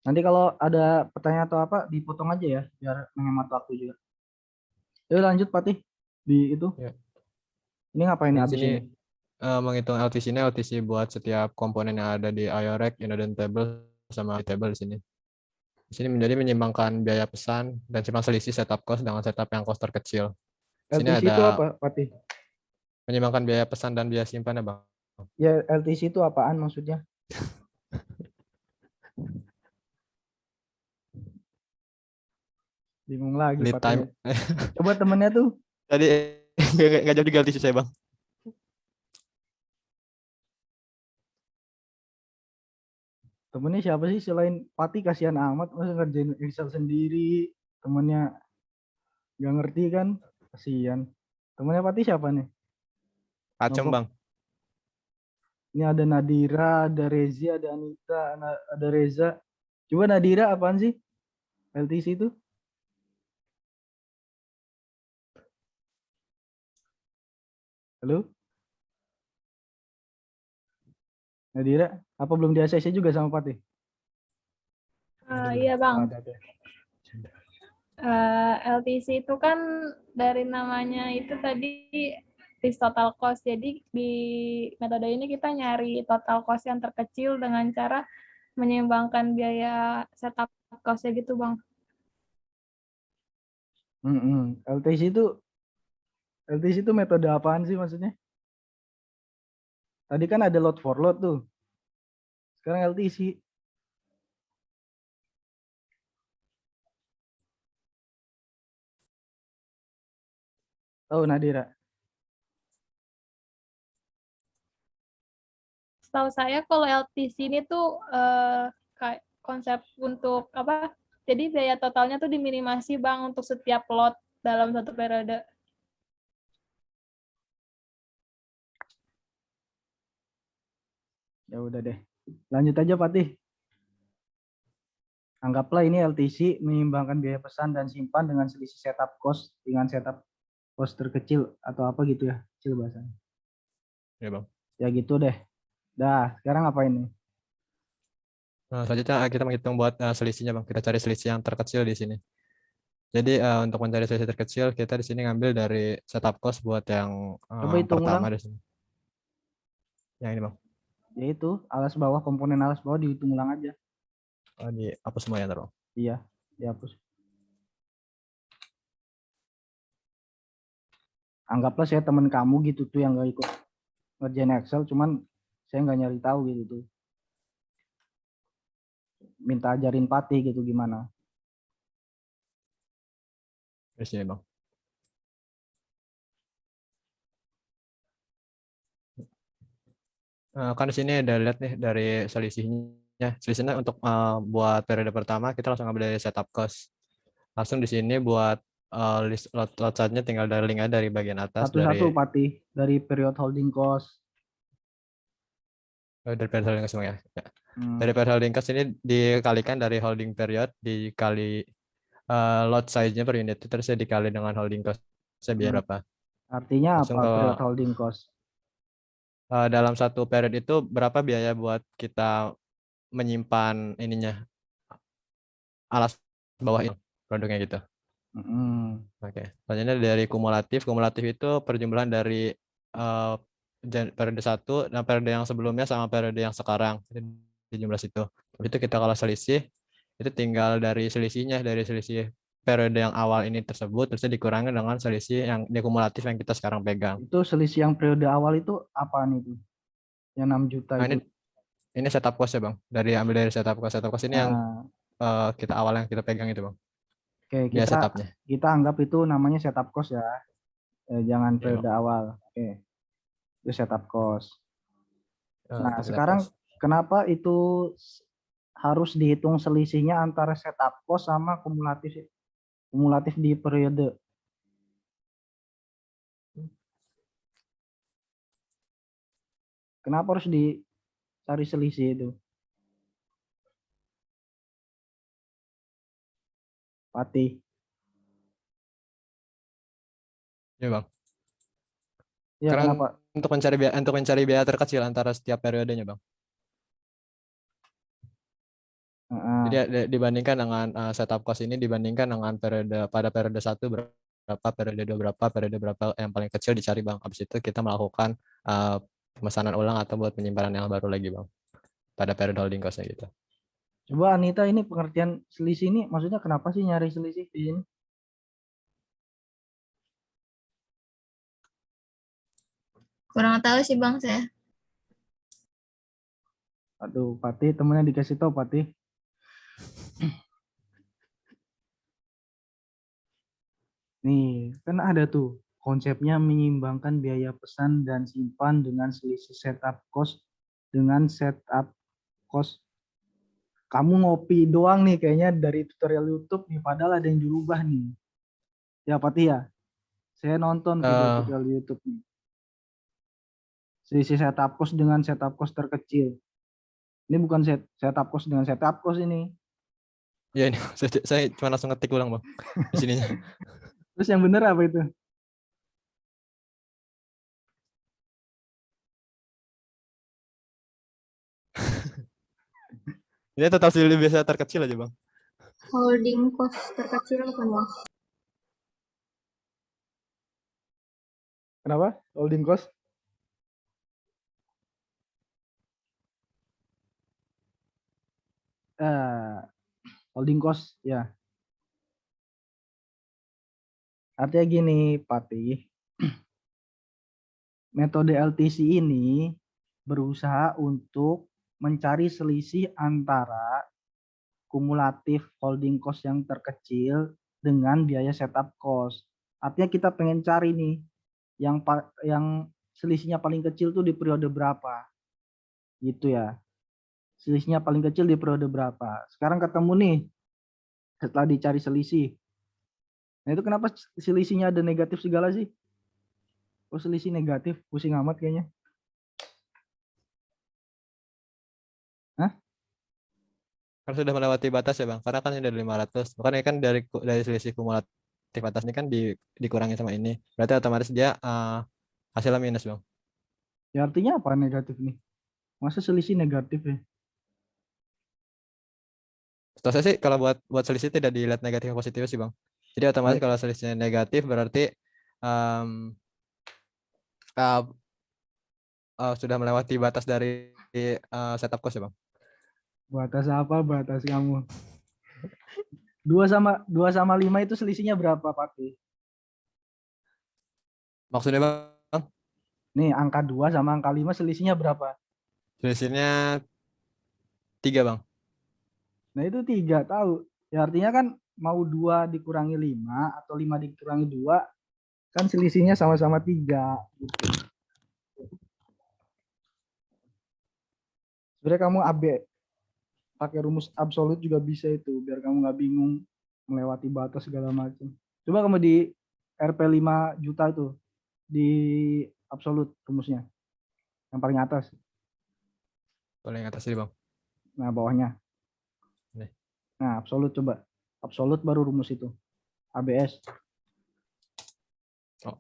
Speaker 1: Nanti kalau ada pertanyaan atau apa, dipotong aja ya, biar menghemat waktu juga. Yuk lanjut, Patih. Di itu.
Speaker 13: Ya.
Speaker 1: Ini ngapain nih abis ini?
Speaker 13: Menghitung LTC ini, LTC buat setiap komponen yang ada di IO Rack, Indodent Table, sama table di sini. Di sini menjadi menyimbangkan biaya pesan dan simpang selisih setup cost dengan setup yang cost terkecil. Di sini
Speaker 1: LTC
Speaker 13: ada
Speaker 1: itu apa, Patih?
Speaker 13: menyimbangkan biaya pesan dan biaya simpan ya, Bang.
Speaker 1: Ya, LTC itu apaan maksudnya? Bingung lagi
Speaker 13: Lead time.
Speaker 1: Coba temennya tuh.
Speaker 13: Tadi nggak jadi ganti sih saya, Bang.
Speaker 1: Temennya siapa sih selain Pati? Kasihan amat, masa ngerjain Excel sendiri. Temennya nggak ngerti kan? Kasihan. Temennya Pati siapa nih?
Speaker 13: Acem, Bang.
Speaker 1: Ini ada Nadira, ada Rezi, ada Anita, ada Reza. Coba Nadira apaan sih? LTC itu? Halo? Nadira, apa belum di ACC juga sama Patih?
Speaker 4: Iya Bang.
Speaker 1: Ada deh.
Speaker 4: LTC itu kan dari namanya itu tadi list total cost. Jadi di metode ini kita nyari total cost yang terkecil dengan cara menyeimbangkan biaya setup cost-nya gitu Bang.
Speaker 1: LTC itu metode apaan sih maksudnya? Tadi kan ada load for load tuh. Sekarang LTC. Tahu Nadira?
Speaker 4: Setahu saya kalau LTC ini tuh kayak konsep untuk apa? Jadi biaya totalnya tuh diminimasi Bang untuk setiap lot dalam satu periode.
Speaker 1: Ya udah deh. Lanjut aja Patih. Anggaplah ini LTC menyeimbangkan biaya pesan dan simpan dengan selisih setup cost dengan setup cost terkecil atau apa gitu ya, kecil bahasanya.
Speaker 13: Ya Bang.
Speaker 1: Ya gitu deh. Dah, sekarang apa ini?
Speaker 13: Nah, selanjutnya kita menghitung buat selisihnya Bang. Kita cari selisih yang terkecil di sini. Jadi untuk mencari selisih terkecil kita di sini ngambil dari setup cost buat yang
Speaker 1: Coba hitung
Speaker 13: pertama
Speaker 1: ulang.
Speaker 13: di sini. Yang ini Bang.
Speaker 1: Yaitu alas bawah, komponen alas bawah dihitung ulang aja.
Speaker 13: Oh, dihapus semua ya Bang.
Speaker 1: Iya, dihapus. Anggaplah saya temen kamu gitu tuh yang gak ikut ngerjain Excel, cuman saya nggak nyari tahu gitu tuh. Minta ajarin Patih gitu gimana.
Speaker 13: Di sini Bang. Kan di sini ada lihat nih dari selisihnya. Selisihnya untuk buat periode pertama kita langsung ambil dari setup cost. Langsung di sini buat list lot charge-nya tinggal dari link dari bagian atas
Speaker 1: Satu-satu Patih dari period holding cost.
Speaker 13: Dari period holding cost ya. Dari period holding cost ini dikalikan dari holding period dikali lot size-nya per unit terus dikali dengan holding cost-nya biaya berapa.
Speaker 1: Artinya
Speaker 13: langsung
Speaker 1: apa
Speaker 13: ke,
Speaker 1: period holding cost?
Speaker 13: Dalam satu period itu berapa biaya buat kita menyimpan ininya alas bawah ini produknya gitu. Oke. Selanjutnya dari kumulatif. Kumulatif itu perjumlahan dari periode 1 dan periode yang sebelumnya sama periode yang sekarang. Di jumlah situ. Itu kita kalau selisih itu tinggal dari selisihnya dari selisih periode yang awal ini tersebut terus dikurangi dengan selisih yang kumulatif yang kita sekarang pegang.
Speaker 1: Itu selisih yang periode awal itu apaan itu? Yang 6 juta
Speaker 13: nah,
Speaker 1: itu.
Speaker 13: Ini setup cost ya Bang. Ambil dari setup cost. Setup cost ini yang kita awal yang kita pegang itu Bang.
Speaker 1: Oke, kita anggap itu namanya setup cost ya. Jangan periode awal. Oke. Itu setup cost. Nah, sekarang kenapa itu harus dihitung selisihnya antara setup cost sama kumulatif di periode? Kenapa harus dicari selisih itu? Patih.
Speaker 13: Ya Bang.
Speaker 1: Ya,
Speaker 13: karena
Speaker 1: kenapa?
Speaker 13: Untuk mencari biaya terkecil antara setiap periodenya Bang. Jadi dibandingkan dengan setup cost ini dibandingkan dengan pada periode 1 berapa, periode 2 berapa, periode berapa yang paling kecil dicari Bang. Habis itu kita melakukan pemesanan ulang atau buat penyimpanan yang baru lagi Bang. Pada periode holding cost-nya gitu.
Speaker 1: Coba Anita, ini pengertian selisih ini maksudnya kenapa sih nyari selisih di sini?
Speaker 10: Kurang tahu sih Bang saya.
Speaker 1: Aduh, Patih temennya dikasih tahu Patih. Nih, kan ada tuh konsepnya menyeimbangkan biaya pesan dan simpan dengan selisih setup cost dengan setup cost. Kamu ngopi doang nih kayaknya dari tutorial YouTube nih, padahal ada yang dirubah nih. Ya Patih ya, saya nonton tutorial YouTube nih. Selisih setup cost dengan setup cost terkecil. Ini bukan setup cost dengan setup cost ini.
Speaker 13: Ya ini saya cuma langsung ngetik ulang Bang di sininya.
Speaker 1: Terus yang bener apa itu?
Speaker 13: Ini tetap silih biasa terkecil aja, Bang.
Speaker 3: Holding cost terkecil kan, Bang?
Speaker 1: Kenapa? Holding cost? Holding cost ya. Artinya gini, Patih. Metode LTC ini berusaha untuk mencari selisih antara kumulatif holding cost yang terkecil dengan biaya setup cost. Artinya kita pengen cari nih yang selisihnya paling kecil tuh di periode berapa. Gitu ya. Selisihnya paling kecil di periode berapa. Sekarang ketemu nih setelah dicari selisih. Nah, itu kenapa selisihnya ada negatif segala sih? Oh, selisih negatif, pusing amat kayaknya. Hah?
Speaker 13: Kan sudah melewati batas ya, Bang. Karena kan ini dari 500. Makanya kan dari selisih kumulatif atas ini kan dikurangi sama ini. Berarti otomatis dia hasilnya minus, Bang.
Speaker 1: Ya artinya apa negatif nih? Masa selisih negatif ya?
Speaker 13: Setahu saya sih kalau buat selisih tidak dilihat negatif atau positif sih, Bang. Jadi otomatis kalau selisihnya negatif berarti sudah melewati batas dari setup cost ya, Bang.
Speaker 1: Batas apa? Batas kamu. 2 sama 5 itu selisihnya berapa, Pak?
Speaker 13: Maksudnya, Bang?
Speaker 1: Nih, angka 2 sama angka 5 selisihnya berapa?
Speaker 13: Selisihnya 3, Bang.
Speaker 1: Nah, itu 3, tahu. Ya artinya kan mau 2 dikurangi 5 atau 5 dikurangi 2 kan selisihnya sama-sama 3 gitu. Sebenarnya kamu pakai rumus absolut juga bisa itu biar kamu nggak bingung melewati batas segala macam. Coba kamu di RP 5 juta itu di absolut rumusnya yang paling atas.
Speaker 13: Paling atas sih, Bang.
Speaker 1: Nah, bawahnya.
Speaker 13: Nih.
Speaker 1: Nah, absolut coba. Absolut baru rumus itu. ABS.
Speaker 13: Oh.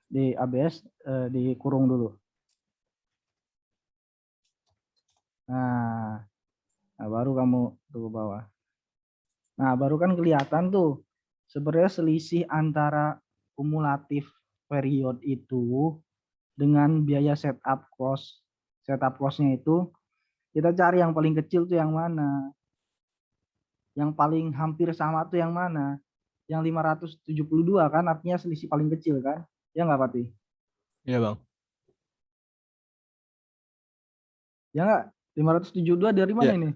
Speaker 1: Di ABS dikurung dulu. Nah, baru kamu tuh ke bawah. Nah, baru kan kelihatan tuh sebenarnya selisih antara kumulatif period itu dengan biaya setup cost. Setup cost-nya itu kita cari yang paling kecil tuh yang mana? Yang paling hampir sama tuh yang mana? Yang 572 kan artinya selisih paling kecil kan? Ya nggak, Pati?
Speaker 13: Iya, Bang.
Speaker 1: Ya nggak? 572 dari mana ini?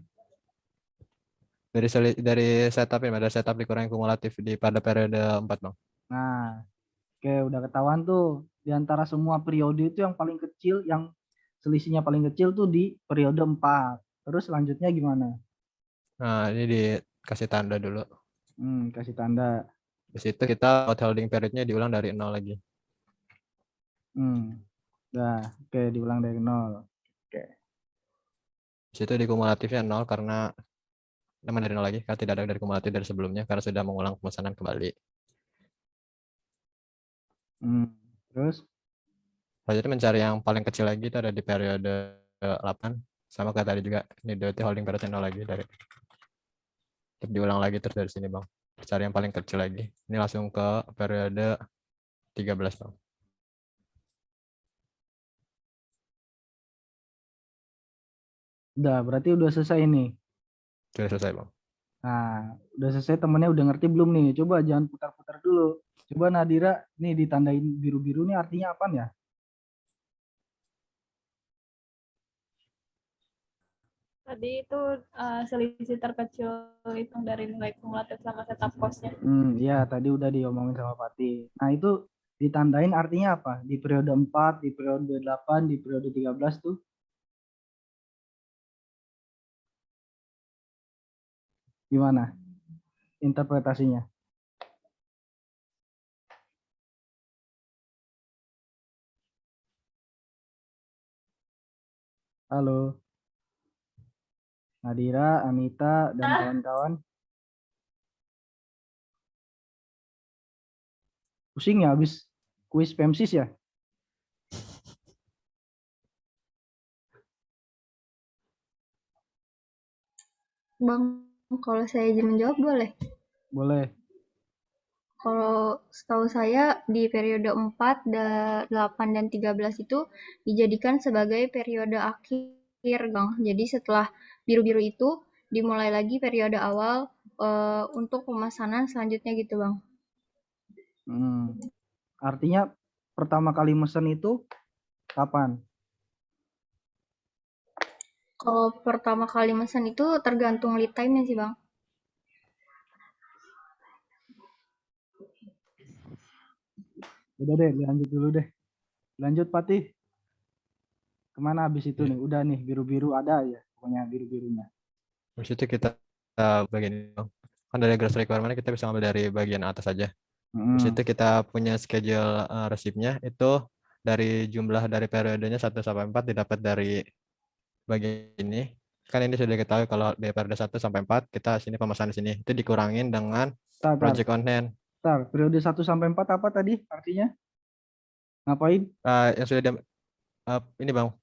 Speaker 13: Dari setup ini, dari setup dikurangi kumulatif pada periode 4, Bang.
Speaker 1: Nah, oke, udah ketahuan tuh. Di antara semua periode itu yang paling kecil, yang selisihnya paling kecil tuh di periode 4. Terus selanjutnya gimana?
Speaker 13: Nah, ini dikasih tanda dulu.
Speaker 1: Kasih tanda.
Speaker 13: Di situ kita holding periodnya diulang dari 0 lagi.
Speaker 1: Nah, oke, diulang dari 0. Oke.
Speaker 13: Di situ di kumulatifnya 0 karena nama dari 0 lagi, karena tidak ada dari kumulatif dari sebelumnya karena sudah mengulang pemesanan kembali.
Speaker 1: Terus?
Speaker 13: Selanjutnya mencari yang paling kecil lagi itu ada di periode 8. Sama kayak tadi juga, ini DOT holding period 0 lagi dari. Diulang lagi terus dari sini, Bang. Cari yang paling kecil lagi. Ini langsung ke periode 13, Bang.
Speaker 1: Udah, berarti udah selesai ini.
Speaker 13: Sudah selesai, Bang.
Speaker 1: Nah, udah selesai, temennya udah ngerti belum nih? Coba jangan putar-putar dulu. Coba Nadira, nih ditandain biru-biru nih artinya apa ya?
Speaker 4: Tadi itu selisih terkecil hitung dari nilai kumulatif sama setup cost-nya.
Speaker 1: Iya, tadi udah diomongin sama Pati. Nah, itu ditandain artinya apa? Di periode 4, di periode 8, di periode 13 tuh. Gimana interpretasinya? Halo. Nadira, Anita, dan kawan-kawan. Pusing ya habis kuis PEMSIS ya?
Speaker 3: Bang, kalau saya izin menjawab boleh?
Speaker 1: Boleh.
Speaker 3: Kalau setahu saya di periode 4, 8, dan 13 itu dijadikan sebagai periode akhir, Bang. Jadi setelah biru-biru itu dimulai lagi periode awal untuk pemesanan selanjutnya gitu, Bang.
Speaker 1: Artinya pertama kali mesen itu kapan?
Speaker 3: Kalau pertama kali mesen itu tergantung lead time-nya sih, Bang.
Speaker 1: Udah deh, lanjut dulu deh. Lanjut Patih. Kemana habis itu nih? Udah nih, biru-biru ada ya, pokoknya biru-birunya.
Speaker 13: Habis itu kita bagian ini, Bang. Kan dari gross requirement kita bisa ambil dari bagian atas aja. Habis itu kita punya schedule receipt-nya itu dari jumlah dari periodenya 1 sampai 4 didapat dari bagian ini. Kan ini sudah diketahui kalau dari periode 1 sampai 4 kita sini pemesan di sini. Itu dikurangin dengan project on hand.
Speaker 1: Periode 1 sampai 4 apa tadi artinya? Ngapain?
Speaker 13: Yang sudah ini Bang.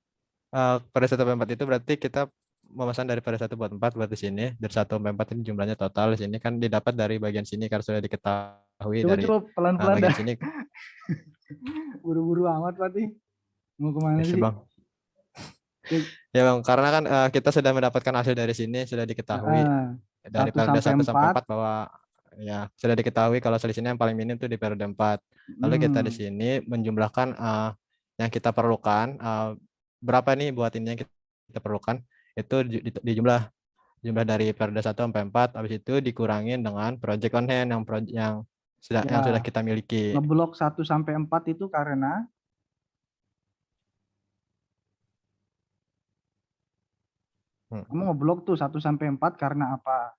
Speaker 13: Pada 1 sampai 4 itu berarti kita memesan dari pada 1 buat 4 berarti sini. Dari 1 sampai 4 ini jumlahnya total. Di sini kan didapat dari bagian sini karena sudah diketahui dari
Speaker 1: pelan-pelan
Speaker 13: bagian
Speaker 1: dah.
Speaker 13: sini.
Speaker 1: Buru-buru amat Patih. Mau kemana sih?
Speaker 13: Bang. Ya Bang, karena kan kita sudah mendapatkan hasil dari sini, sudah diketahui dari periode 1 sampai 4 bahwa ya sudah diketahui kalau selisihnya yang paling minim itu di periode 4. Lalu kita di sini menjumlahkan yang kita perlukan, berapa nih buat ini yang kita perlukan, itu dijumlah dari periode 1 sampai 4, habis itu dikurangin dengan project on hand yang sudah kita miliki.
Speaker 1: Ngeblok 1 sampai 4 itu karena kamu ngeblok tuh 1 sampai 4 karena apa?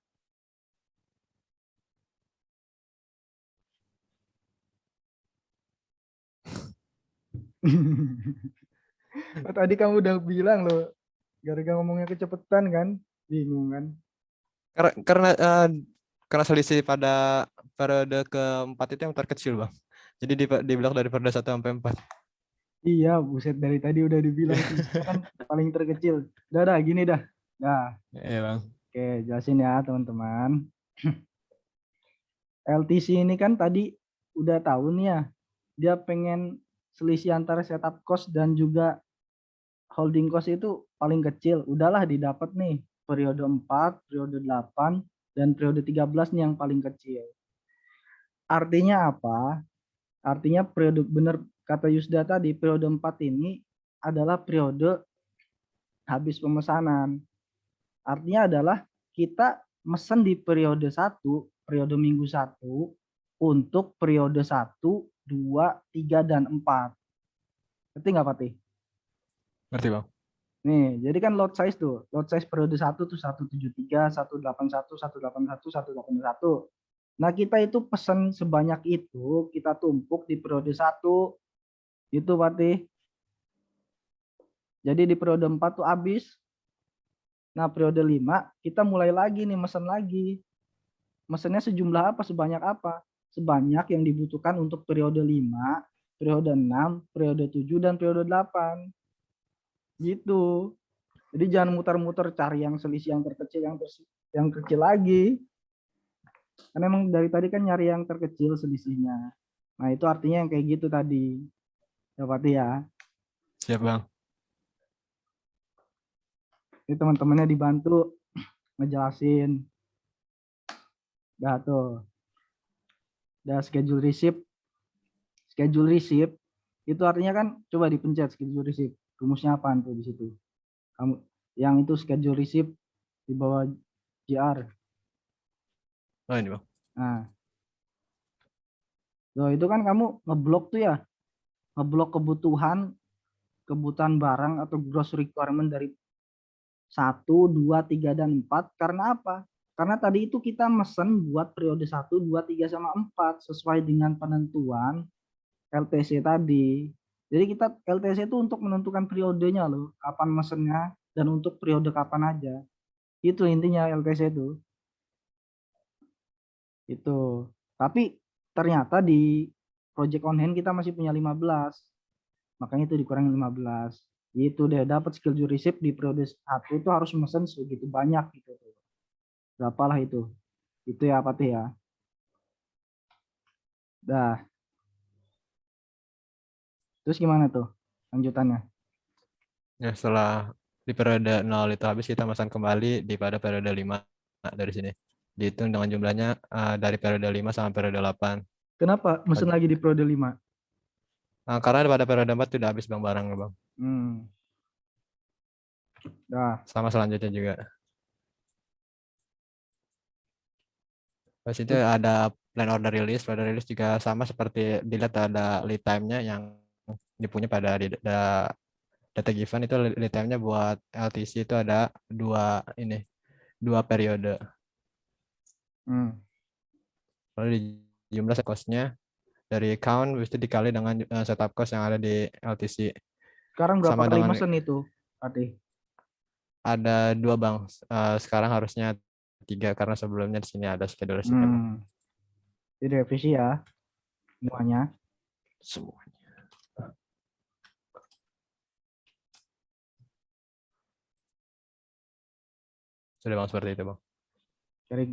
Speaker 1: Tadi kamu udah bilang loh, gara-gara ngomongnya kecepatan kan, bingung kan?
Speaker 13: Karena selisih pada periode keempat itu yang terkecil Bang. Jadi diblok dari periode 1 sampai 4.
Speaker 1: Iya, buset dari tadi udah dibilang kan paling terkecil. Udah gini dah. Dah.
Speaker 13: Iya Bang.
Speaker 1: Oke, jelasin ya teman-teman. LTC ini kan tadi udah tahu nih ya, dia pengen selisih antara setup cost dan juga holding cost itu paling kecil. Udahlah didapat nih periode 4, periode 8, dan periode 13 nih yang paling kecil. Artinya apa? Artinya periode benar kata Yusda tadi, periode 4 ini adalah periode habis pemesanan. Artinya adalah kita mesen di periode 1, periode minggu 1 untuk periode 1, 2, 3, dan 4. Ngerti nggak Patih?
Speaker 13: Ngerti Bang.
Speaker 1: Nih, jadi kan lot size tuh. Lot size periode 1 tuh 173, 181, 181, 181. Nah, kita itu pesan sebanyak itu, kita tumpuk di periode 1. Itu Patih. Jadi di periode 4 tuh habis. Nah, periode 5 kita mulai lagi nih mesen lagi. Mesennya sejumlah apa? Sebanyak apa? Sebanyak yang dibutuhkan untuk periode 5, periode 6, periode 7, dan periode 8. Gitu. Jadi jangan muter-muter cari yang selisih yang terkecil, yang kecil lagi. Karena emang dari tadi kan nyari yang terkecil selisihnya. Nah, itu artinya yang kayak gitu tadi. Ya Patih ya.
Speaker 13: Siap Bang.
Speaker 1: Ini teman-temannya dibantu ngejelasin. Udah tuh. Udah schedule receipt. Schedule receipt itu artinya kan coba dipencet schedule receipt. Rumusnya apaan tuh di situ? Kamu yang itu schedule receipt di bawah JR.
Speaker 13: Oh ini Bang.
Speaker 1: Nah. Loh, itu kan kamu ngeblok tuh ya. Ngeblok kebutuhan barang atau gross requirement dari 1, 2, 3, dan 4. Karena apa? Karena tadi itu kita mesen buat periode 1, 2, 3, sama 4 sesuai dengan penentuan LTC tadi. Jadi kita LTC itu untuk menentukan periodenya loh, kapan mesennya dan untuk periode kapan aja. Itu intinya LTC itu. Itu. Tapi ternyata di project on hand kita masih punya 15. Makanya itu dikurangi 15. Gitu deh, dapat schedule receipt di periode 1 itu harus mesen segitu banyak gitu. Berapalah itu? Itu ya Patih ya. Dah. Terus gimana tuh lanjutannya?
Speaker 13: Ya, setelah di periode 0 itu habis, kita masang kembali di pada periode 5 dari sini. Dihitung dengan jumlahnya dari periode 5 sampai periode 8.
Speaker 1: Kenapa mesen lagi di periode 5?
Speaker 13: Nah, karena pada periode 4 sudah habis Bang barangnya Bang.
Speaker 1: Dah.
Speaker 13: Sama selanjutnya juga. Terus itu ada plan order release. Plan order release juga sama seperti dilihat ada lead time-nya yang dipunya pada data given itu lead time-nya buat LTC itu ada dua periode. Lalu di jumlah cost-nya dari count itu dikali dengan setup cost yang ada di LTC.
Speaker 1: Sekarang berapa
Speaker 13: Sama
Speaker 1: kali
Speaker 13: dengan
Speaker 1: mesen itu, Patih?
Speaker 13: ada 2 Bang. Sekarang harusnya 3 karena sebelumnya di sini ada schedule sistem.
Speaker 1: Jadi revisi ya semuanya.
Speaker 13: Semuanya. Sudah Bang seperti itu Bang.
Speaker 1: Carrying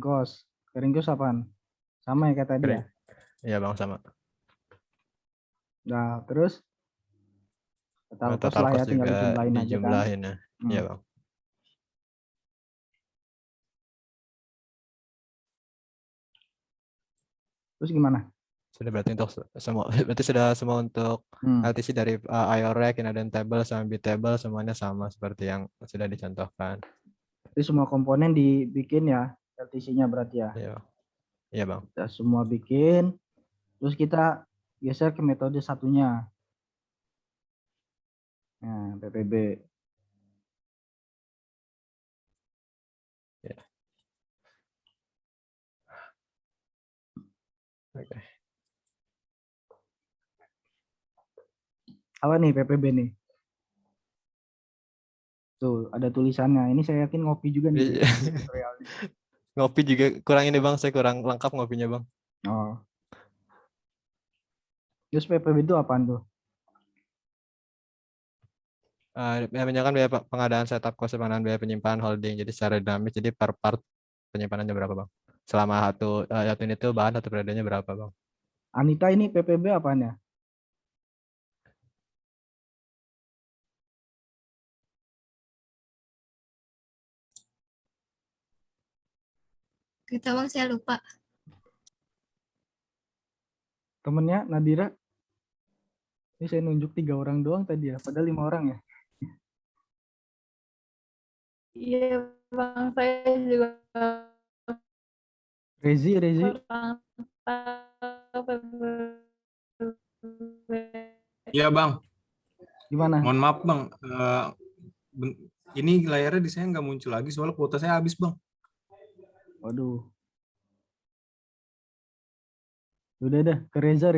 Speaker 1: cost apaan? Sama ya kayak tadi ya?
Speaker 13: Iya Bang sama.
Speaker 1: Nah terus total cost lah ya, tinggal
Speaker 13: juga
Speaker 1: dijumlahin aja kan?
Speaker 13: dijumlahin ya. Iya Bang.
Speaker 1: Terus gimana?
Speaker 13: Sudah berarti untuk semua, berarti sudah semua untuk LTC dari IOREC, Inadentable, sama Bitable semuanya sama seperti yang sudah dicontohkan.
Speaker 1: Jadi semua komponen dibikin ya LTC-nya berarti ya?
Speaker 13: Iya Bang.
Speaker 1: Kita semua bikin, terus kita geser ke metode satunya. Nah, PPB.
Speaker 13: Ya. Oke.
Speaker 1: Apa nih PPB nih? Tuh, ada tulisannya. Ini saya yakin ngopi juga nih.
Speaker 13: Ngopi juga kurang ini Bang, saya kurang lengkap ngopinya Bang.
Speaker 1: Oh. Terus PPB itu apaan tuh?
Speaker 13: Menyiapkan biaya pengadaan setup cost, pengadaan biaya penyimpanan holding. Jadi secara dinamis, jadi per part penyimpanannya berapa Bang? Selama satu ini tuh bahan satu periodenya berapa Bang?
Speaker 1: Anita ini PPB apaan ya?
Speaker 10: Kita Bang, saya lupa.
Speaker 1: Temennya Nadira? Ini saya nunjuk 3 orang doang tadi ya, padahal 5 orang ya?
Speaker 4: Iya Bang, saya juga
Speaker 1: Rezi.
Speaker 11: Iya Bang.
Speaker 1: Gimana?
Speaker 11: Mohon maaf Bang, ini layarnya di saya nggak muncul lagi soalnya kuota saya habis Bang.
Speaker 1: Waduh. Udah ke Reza.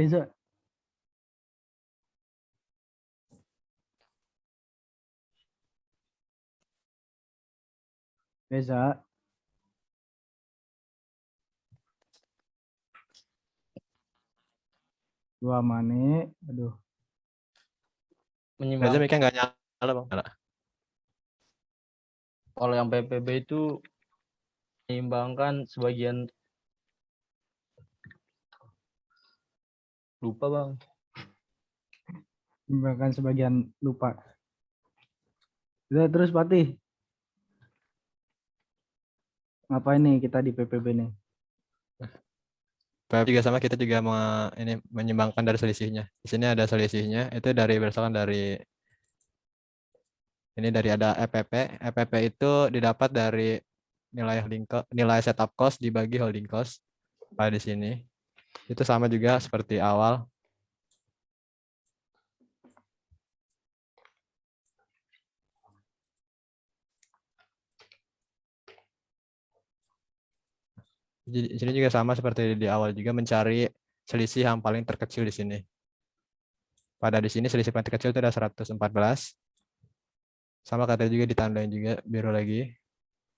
Speaker 1: Reza. Dua Mane, aduh.
Speaker 13: Reza mikir nggak nyala Bang.
Speaker 6: Kalau yang PPB itu menyeimbangkan sebagian, lupa Bang.
Speaker 1: Menyeimbangkan sebagian lupa. Udah, terus Patih. Ngapain nih kita di PPB nih?
Speaker 13: PPB juga sama, kita juga menyimbangkan dari selisihnya. Di sini ada selisihnya, itu berdasarkan dari ini dari ada EPP. EPP itu didapat dari nilai setup cost dibagi holding cost. Pada di sini. Itu sama juga seperti awal. Di sini juga sama seperti di awal juga, mencari selisih yang paling terkecil di sini. Pada di sini selisih paling terkecil itu ada 114. Sama kata juga ditandain juga biru lagi.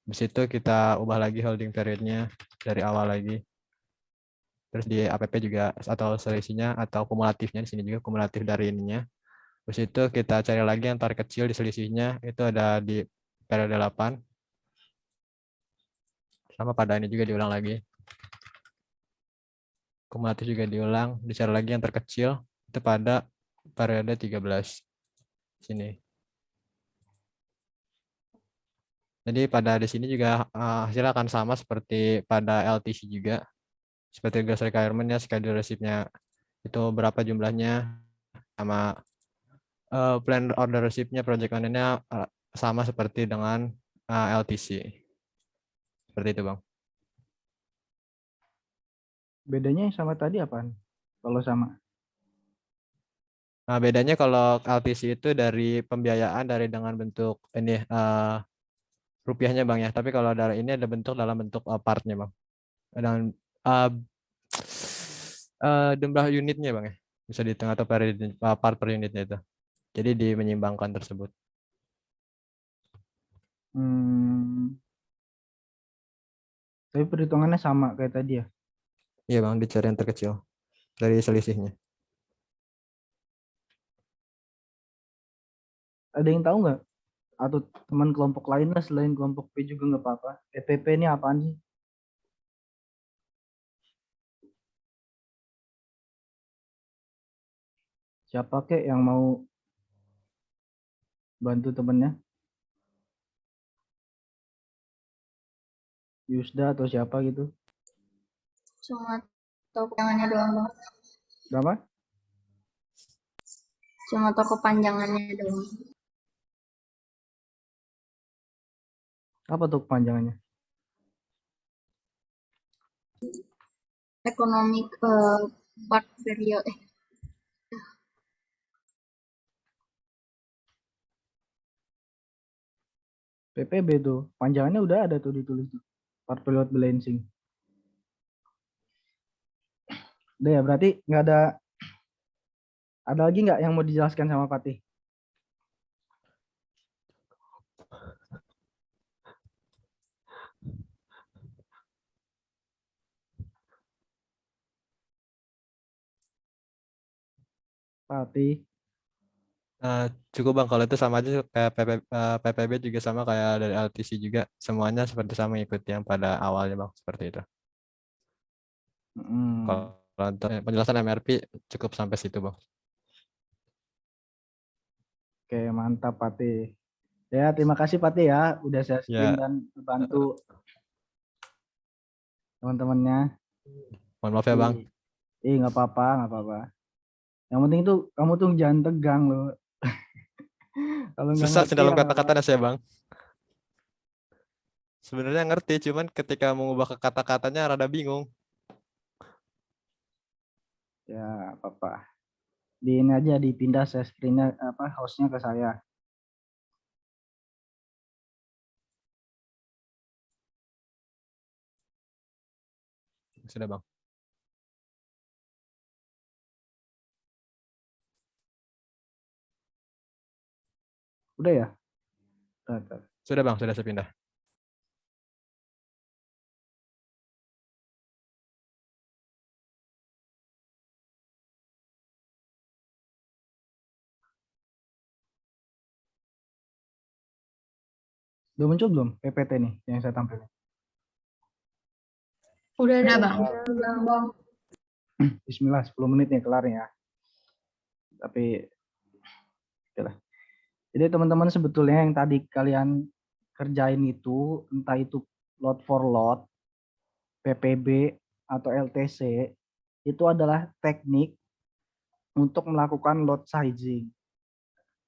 Speaker 13: Habis itu kita ubah lagi holding periodnya dari awal lagi. Terus di APP juga atau selisihnya atau kumulatifnya di sini juga kumulatif dari ininya. Habis itu kita cari lagi yang terkecil di selisihnya, itu ada di periode 8. Sama pada ini juga diulang lagi. Kumulatif juga diulang, dicari lagi yang terkecil itu pada periode 13 sini. Jadi pada di sini juga hasilnya akan sama seperti pada LTC juga. Seperti gas requirement-nya, schedule receipt-nya itu berapa jumlahnya, sama plan order receipt-nya, project owner-nya sama seperti dengan LTC. Seperti itu, Bang.
Speaker 1: Bedanya sama tadi apaan? Kalau sama?
Speaker 13: Nah, bedanya kalau LTC itu dari pembiayaan dari dengan bentuk ini rupiahnya, Bang ya. Tapi kalau dari ini ada bentuk dalam bentuk partnya, Bang. Dan jumlah unitnya, Bang ya. Bisa dihitung atau part per unitnya itu. Jadi menyimbangkan tersebut.
Speaker 1: Tapi perhitungannya sama kayak tadi ya?
Speaker 13: Iya, Bang, dicari yang terkecil dari selisihnya.
Speaker 1: Ada yang tahu nggak? Atau teman kelompok lain lah selain kelompok P juga nggak apa-apa. EPP ini apaan sih? Siapa kek yang mau bantu temennya? Yusda atau siapa gitu?
Speaker 3: Cuma tahu kepanjangannya doang, Bang.
Speaker 1: Berapa?
Speaker 3: Cuma tahu kepanjangannya doang.
Speaker 1: Apa tuh kepanjangannya?
Speaker 3: Economic part period.
Speaker 1: PPB tuh. Panjangannya udah ada tuh ditulis tuh. Part period balancing. Udah ya, berarti nggak ada. Ada lagi nggak yang mau dijelaskan sama Fatih? Fatih.
Speaker 13: Cukup, Bang, kalau itu sama aja kayak PPB juga sama kayak dari LTC juga. Semuanya seperti sama ikuti yang pada awalnya, Bang, seperti itu. Kalau untuk penjelasan MRP cukup sampai situ, Bang.
Speaker 1: Oke, mantap Fatih. Ya, terima kasih Fatih ya udah saya screen dan bantu teman-temannya.
Speaker 13: Mohon maaf ya, Bang.
Speaker 1: Nggak apa-apa, nggak apa-apa. Yang penting tuh kamu tuh jangan tegang loh. Kalau nggak
Speaker 13: Susah
Speaker 1: ngerti
Speaker 13: sih dalam
Speaker 1: ya
Speaker 13: kata-kata ya, Bang. Sebenarnya ngerti, cuman ketika mengubah ke kata-katanya rada bingung.
Speaker 1: Ya, apa-apa. Di ini aja dipindah share screen-nya hostnya ke saya.
Speaker 13: Sudah, Bang.
Speaker 1: Udah ya?
Speaker 13: Sudah, Bang, sudah saya pindah.
Speaker 1: Udah muncul belum PPT nih yang saya tampilkan?
Speaker 5: Udah,
Speaker 10: Bang.
Speaker 5: Bang.
Speaker 1: Bismillah, 10 menit nih kelar ya. Tapi okelah. Jadi teman-teman sebetulnya yang tadi kalian kerjain itu, entah itu load for load, PPB, atau LTC, itu adalah teknik untuk melakukan load sizing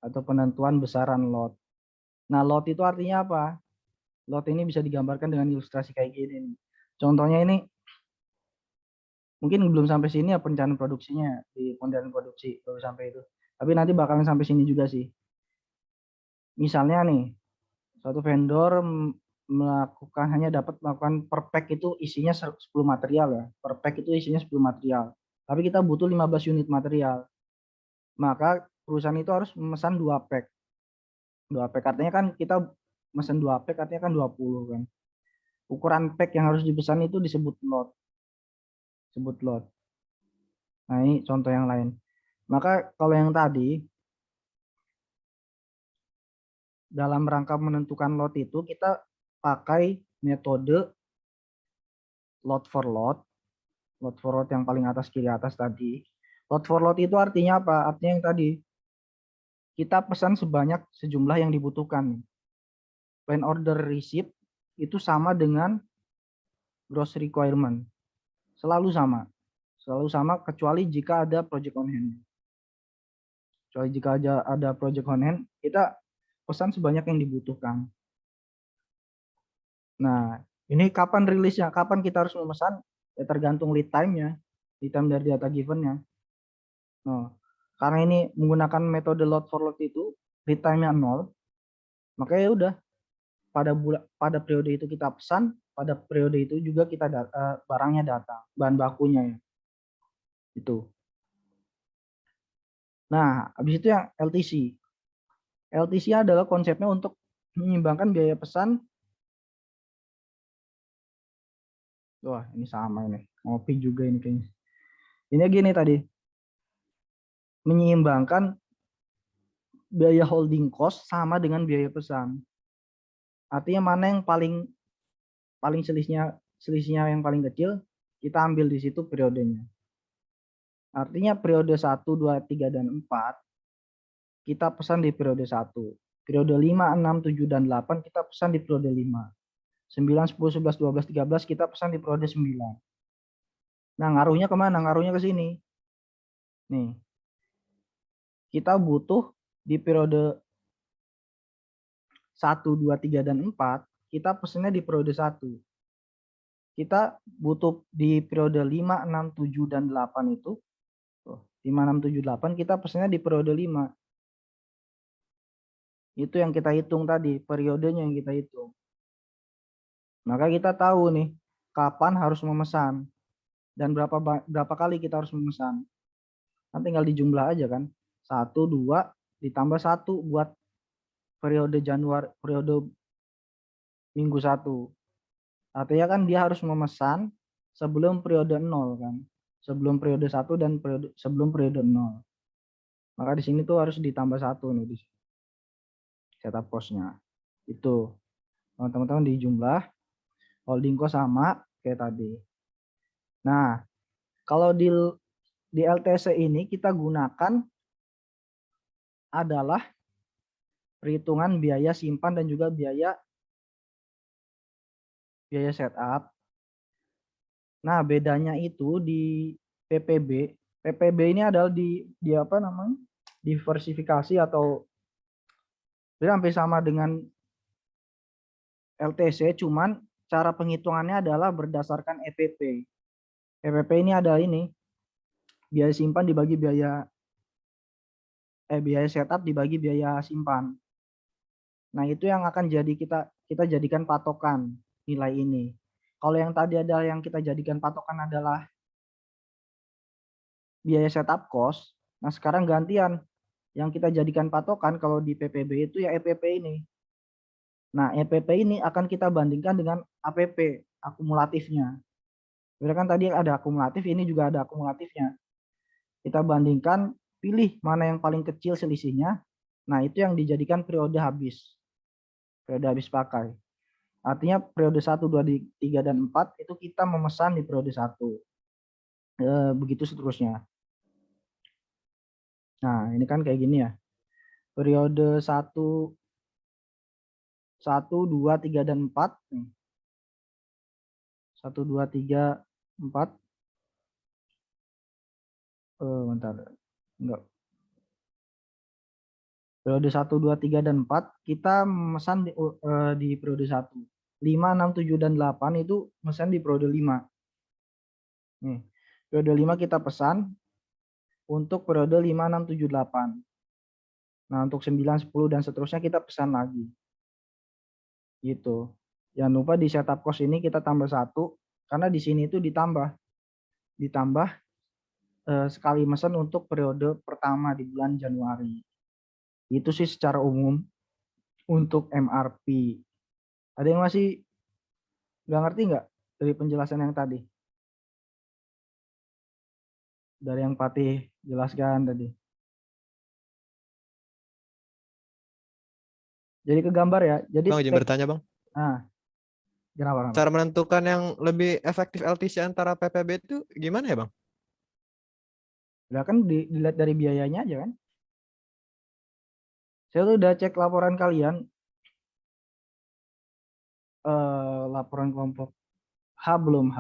Speaker 1: atau penentuan besaran load. Nah, load itu artinya apa? Load ini bisa digambarkan dengan ilustrasi kayak gini. Contohnya ini, mungkin belum sampai sini ya perencanaan produksinya, di pondasian produksi, baru sampai itu. Tapi nanti bakalan sampai sini juga sih. Misalnya nih, suatu vendor hanya dapat melakukan per pack itu isinya 10 material ya. Per pack itu isinya 10 material. Tapi kita butuh 15 unit material. Maka perusahaan itu harus memesan 2 pack. 2 pack artinya kan kita memesan 2 pack artinya kan 20 kan. Ukuran pack yang harus dipesan itu disebut lot. Nah, ini contoh yang lain. Maka kalau yang tadi dalam rangka menentukan lot itu kita pakai metode load for load. Load for load yang paling atas kiri atas tadi. Load for load itu artinya apa? Artinya yang tadi. Kita pesan sebanyak sejumlah yang dibutuhkan. When order receipt itu sama dengan gross requirement. Selalu sama. Selalu sama kecuali jika ada project on hand. Kecuali jika ada project on hand, kita pesan sebanyak yang dibutuhkan. Nah, ini kapan rilisnya? Kapan kita harus memesan? Ya tergantung lead time-nya. Lead time dari data given-nya. Nah, karena ini menggunakan metode load for load itu, lead time-nya 0, makanya ya udah pada periode itu kita pesan, pada periode itu juga kita barangnya datang, bahan bakunya ya. Itu. Nah, habis itu yang LTC. LTC adalah konsepnya untuk menyeimbangkan biaya pesan. Wah, ini sama ini. Ngopi juga ini kayaknya. Ini gini tadi. Menyeimbangkan biaya holding cost sama dengan biaya pesan. Artinya mana yang paling selisihnya yang paling kecil, kita ambil di situ periodenya. Artinya periode 1, 2, 3, dan 4, kita pesan di periode 1. Periode 5, 6, 7, dan 8, kita pesan di periode 5. 9, 10, 11, 12, 13, kita pesan di periode 9. Nah, ngaruhnya kemana? Ngaruhnya ke sini. Nih. Kita butuh di periode 1, 2, 3, dan 4, kita pesannya di periode 1. Kita butuh di periode 5, 6, 7, dan 8 itu. 5, 6, 7, 8, kita pesannya di periode 5. Itu yang kita hitung tadi, periodenya yang kita hitung. Maka kita tahu nih, kapan harus memesan. Dan berapa kali kita harus memesan. Kan tinggal dijumlah aja kan. 1, 2, ditambah 1 buat periode Januari, periode minggu 1. Artinya kan dia harus memesan sebelum periode 0 kan. Sebelum periode 1 dan sebelum periode 0. Maka di sini tuh harus ditambah 1 nih di setup cost-nya. Itu. Teman-teman dijumlah, holding cost sama kayak tadi. Nah, kalau di LTC ini kita gunakan adalah perhitungan biaya simpan dan juga biaya setup. Nah, bedanya itu di PPB. PPB ini adalah di apa namanya? Diversifikasi atau hampir sama dengan LTC, cuman cara penghitungannya adalah berdasarkan EPP. EPP ini adalah ini biaya simpan dibagi biaya setup dibagi biaya simpan. Nah, itu yang akan jadi kita jadikan patokan nilai ini. Kalau yang tadi adalah yang kita jadikan patokan adalah biaya setup cost. Nah, sekarang gantian yang kita jadikan patokan kalau di PPB itu ya EPP ini. Nah, EPP ini akan kita bandingkan dengan APP, akumulatifnya. Kan tadi ada akumulatif, ini juga ada akumulatifnya. Kita bandingkan, pilih mana yang paling kecil selisihnya. Nah, itu yang dijadikan periode habis. Periode habis pakai. Artinya periode 1, 2, 3, dan 4 itu kita memesan di periode 1. Begitu seterusnya. Nah, ini kan kayak gini ya. Periode 1, 2, 3, dan 4. 1, 2, 3, 4. Bentar. Enggak. Periode 1, 2, 3, dan 4 kita memesan di periode 1. 5, 6, 7, dan 8 itu memesan di periode 5. Nih, periode 5 kita pesan untuk periode 5, 6, 7, 8. Nah, untuk 9, 10, dan seterusnya kita pesan lagi. Gitu. Jangan lupa di setup cost ini kita tambah 1, karena di sini itu ditambah sekali mesen untuk periode pertama di bulan Januari. Itu sih secara umum untuk MRP. Ada yang masih nggak ngerti nggak dari penjelasan yang tadi? Dari yang Patih jelaskan tadi. Jadi ke gambar ya. Jadi
Speaker 13: Bang, izin bertanya, Bang.
Speaker 1: Nah, Kenapa?
Speaker 13: Cara menentukan yang lebih efektif LTC antara PPB itu gimana ya, Bang?
Speaker 1: Udah kan dilihat dari biayanya aja kan. Saya tuh udah cek laporan kalian, laporan kelompok H belum.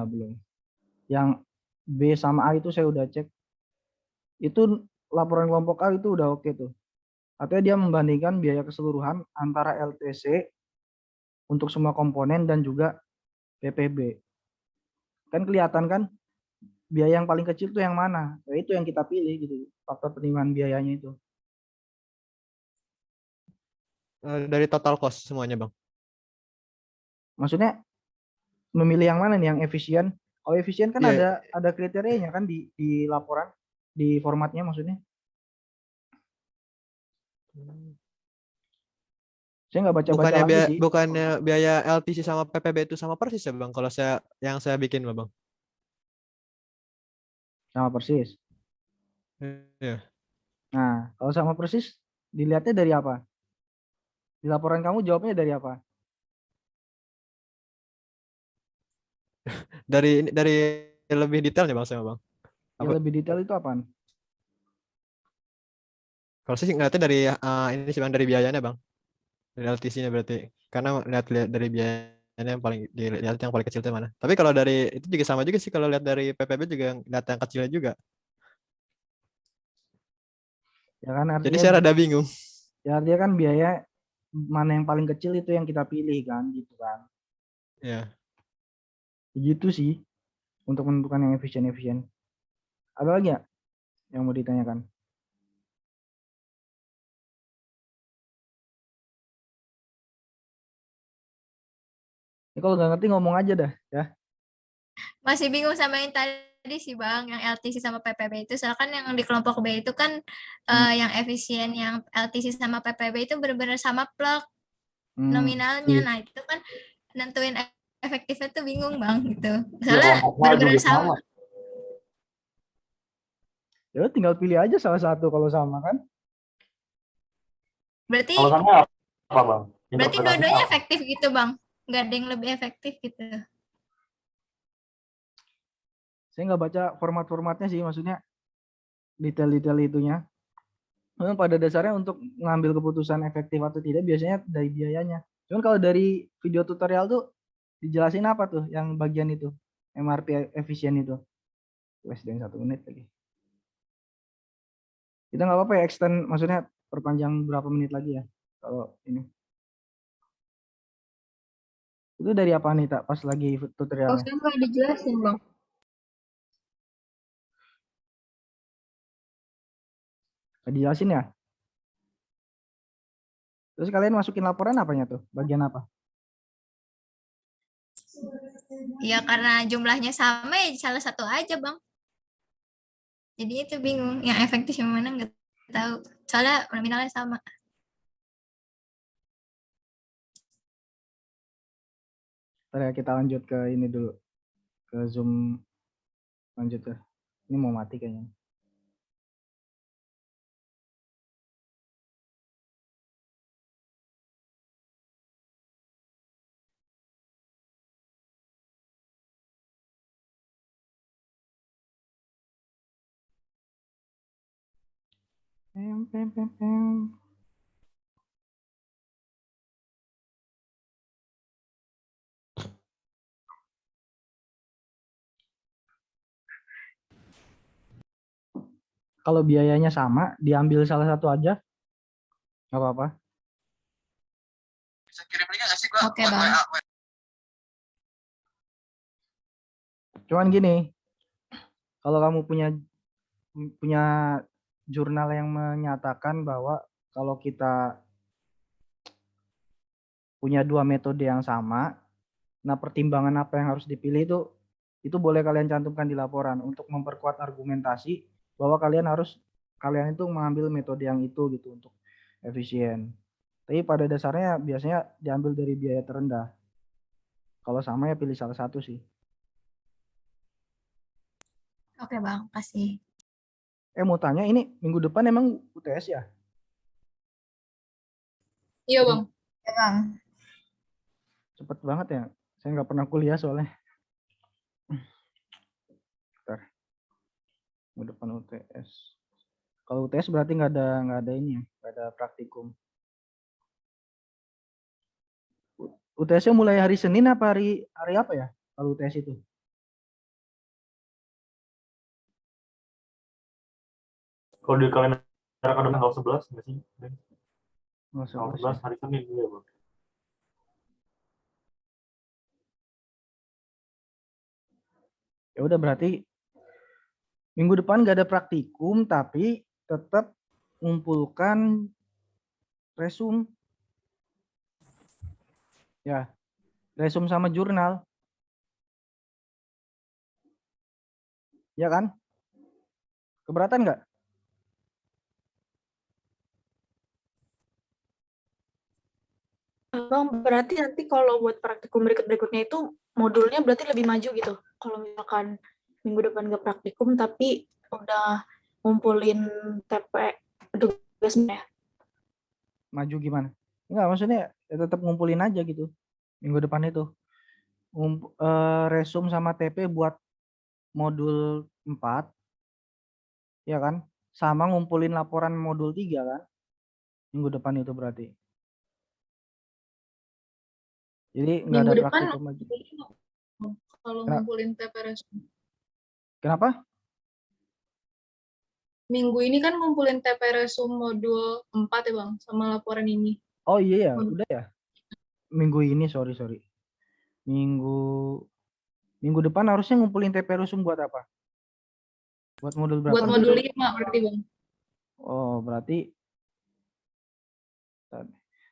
Speaker 1: Yang B sama A itu saya udah cek. Itu laporan kelompok A itu udah oke tuh. Artinya dia membandingkan biaya keseluruhan antara LTC untuk semua komponen dan juga PPB. Kan kelihatan kan biaya yang paling kecil tuh yang mana? Nah, itu yang kita pilih gitu. Faktor penerimaan biayanya itu.
Speaker 13: Dari total cost semuanya, Bang.
Speaker 1: Maksudnya memilih yang mana nih yang efisien? Kalau efisien kan
Speaker 13: Iya.
Speaker 1: ada kriterianya kan di laporan, di formatnya maksudnya. Saya nggak baca-baca lagi sih.
Speaker 13: Bukannya biaya LTC sama PPB itu sama persis ya, Bang? Kalau yang saya bikin, Bang.
Speaker 1: Sama persis.
Speaker 13: Iya.
Speaker 1: Nah, kalau sama persis dilihatnya dari apa? Di laporan kamu jawabnya dari apa?
Speaker 13: Dari lebih detailnya, Bang, sama Bang.
Speaker 1: Yang lebih detail itu apaan?
Speaker 13: Kalau sih ngeliatnya dari ini sih, Bang, dari biayanya, Bang. Dari LTC-nya berarti. Karena lihat dari biayanya yang paling dilihat yang paling kecil itu mana. Tapi kalau dari itu juga sama juga sih, kalau lihat dari PPB juga lihat yang kecilnya juga.
Speaker 1: Ya kan artinya,
Speaker 13: jadi saya rada bingung.
Speaker 1: Ya artinya kan biaya mana yang paling kecil itu yang kita pilih kan, gitu kan.
Speaker 13: Ya.
Speaker 1: Gitu sih untuk menentukan yang efisien. Ada lagi ya yang mau ditanyakan? Ini kalau nggak ngerti ngomong aja dah ya.
Speaker 10: Masih bingung sama yang tadi sih Bang, yang LTC sama PPB itu. Soalnya kan yang di kelompok B itu kan yang efisien, yang LTC sama PPB itu benar-benar sama plug nominalnya. Nah itu kan nentuin efektifnya tuh bingung Bang gitu. Soalnya benar-benar sama.
Speaker 1: Ya tinggal pilih aja salah satu kalau sama kan.
Speaker 10: Berarti
Speaker 2: Alasannya apa, Bang?
Speaker 10: Berarti dua-duanya efektif gitu Bang? Nggak ada yang lebih efektif gitu?
Speaker 1: Saya nggak baca format-formatnya sih, maksudnya detail-detail itunya. Memang pada dasarnya untuk mengambil keputusan efektif atau tidak biasanya dari biayanya. Cuman kalau dari video tutorial tuh dijelasin apa tuh yang bagian itu MRP efisien itu. Wes dan 1 menit lagi. Kita nggak apa-apa ya extend, maksudnya perpanjang berapa menit lagi ya kalau ini. Itu dari apa nih tak pas lagi tutorialnya?
Speaker 3: Saya nggak dijelasin Bang.
Speaker 1: Nggak dijelasin ya? Terus kalian masukin laporan apanya tuh? Bagian apa?
Speaker 10: Ya karena jumlahnya sama ya salah satu aja Bang. Jadi itu bingung, yang efektif yang mana nggak tahu. Soalnya nominalnya sama.
Speaker 1: Ntar ya kita lanjut ke ini dulu. Ke Zoom lanjut ya. Ini mau mati kayaknya. Kalau biayanya sama, diambil salah satu aja, nggak apa-apa.
Speaker 10: Oke Bang.
Speaker 1: Cuman gini, kalau kamu punya jurnal yang menyatakan bahwa kalau kita punya 2 metode yang sama, nah pertimbangan apa yang harus dipilih itu boleh kalian cantumkan di laporan untuk memperkuat argumentasi bahwa kalian itu mengambil metode yang itu gitu untuk efisien. Tapi pada dasarnya biasanya diambil dari biaya terendah. Kalau sama ya pilih salah satu sih.
Speaker 10: Oke Bang, kasih.
Speaker 1: Mau tanya ini minggu depan emang UTS ya?
Speaker 10: Iya Bang. Iya Bang.
Speaker 1: Cepet banget ya. Saya nggak pernah kuliah soalnya. Bentar. Minggu depan UTS. Kalau UTS berarti nggak ada ini ya, nggak ada praktikum. UTS-nya mulai hari Senin apa hari apa ya? Kalau UTS itu?
Speaker 2: Kalau di kalender akademik tanggal 11 nggak sih?
Speaker 1: Tanggal 11
Speaker 2: Tanggal 11
Speaker 1: ya.
Speaker 2: hari Senin ya, Bang.
Speaker 1: Ya udah berarti minggu depan nggak ada praktikum, tapi tetap mengumpulkan resume. Ya, resume sama jurnal. Ya kan? Keberatan nggak?
Speaker 5: Bang, berarti nanti kalau buat praktikum berikutnya itu modulnya berarti lebih maju gitu. Kalau misalkan minggu depan nggak praktikum tapi udah ngumpulin TP tugasnya.
Speaker 1: Maju gimana? Enggak, maksudnya ya tetap ngumpulin aja gitu. Minggu depan itu. Resume sama TP buat modul 4. Ya kan? Sama ngumpulin laporan modul 3 kan? Minggu depan itu berarti. Jadi nggak ada
Speaker 14: Minggu depan
Speaker 1: praktikum lagi.
Speaker 14: kalau ngumpulin TP resume.
Speaker 1: Kenapa?
Speaker 14: Minggu ini kan ngumpulin TP resume modul 4 ya Bang, sama laporan ini.
Speaker 1: Oh iya ya, udah ya. Minggu ini sorry. Minggu depan harusnya ngumpulin TP resume buat apa? Buat modul berapa?
Speaker 14: Buat modul 5 berarti Bang.
Speaker 1: Oh, berarti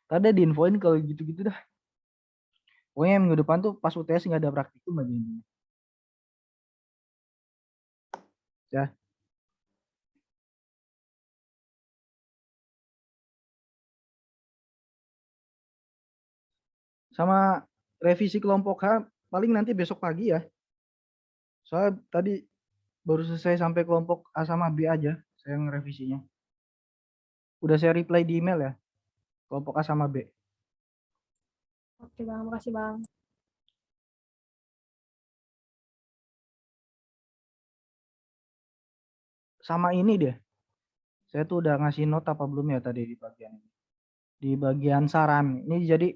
Speaker 1: tadi diinfoin kalau gitu-gitu dah. Pokoknya minggu depan tuh pas UTS nggak ada praktikum aja ini. Ya. Sama revisi kelompok H paling nanti besok pagi ya. Soalnya tadi baru selesai sampai kelompok A sama B aja saya ngerevisinya. Udah saya reply di email ya. Kelompok A sama B.
Speaker 4: Oke Bang, makasih Bang.
Speaker 1: Sama ini deh. Saya tuh udah ngasih not apa belum ya tadi di bagian ini. Di bagian saran. Ini jadi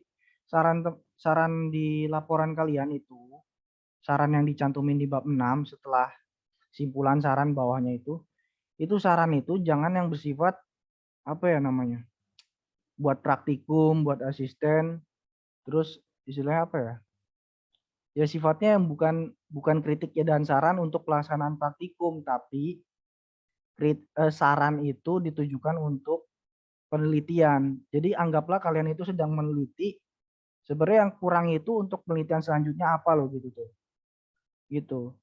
Speaker 1: saran di laporan kalian itu, saran yang dicantumin di bab 6 setelah simpulan saran bawahnya itu saran itu jangan yang bersifat apa ya namanya? Buat praktikum, buat asisten, terus istilahnya apa ya? Ya sifatnya yang bukan kritik ya dan saran untuk pelaksanaan praktikum, tapi saran itu ditujukan untuk penelitian. Jadi anggaplah kalian itu sedang meneliti, sebenarnya yang kurang itu untuk penelitian selanjutnya apa loh gitu tuh. Gitu.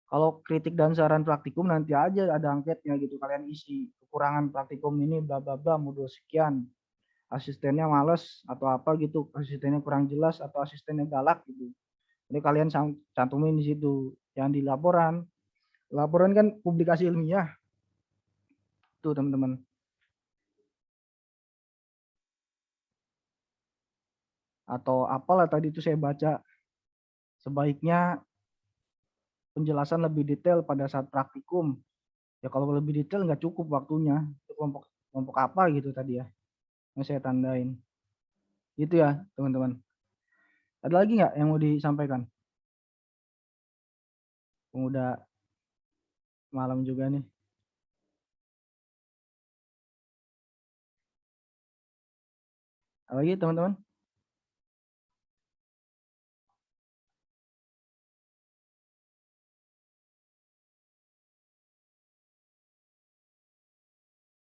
Speaker 1: Kalau kritik dan saran praktikum nanti aja ada angketnya gitu, kalian isi kekurangan praktikum ini bla bla bla modul sekian. Asistennya males atau apa gitu, asistennya kurang jelas atau asistennya galak gitu. Jadi kalian cantumin di situ. Yang di laporan. Laporan kan publikasi ilmiah. Tuh teman-teman. Atau apalah tadi itu saya baca. Sebaiknya penjelasan lebih detail pada saat praktikum. Ya kalau lebih detail nggak cukup waktunya. Itu kelompok apa gitu tadi ya. Yang saya tandain. Gitu ya teman-teman. Ada lagi nggak yang mau disampaikan? Udah malam juga nih. Ada lagi teman-teman?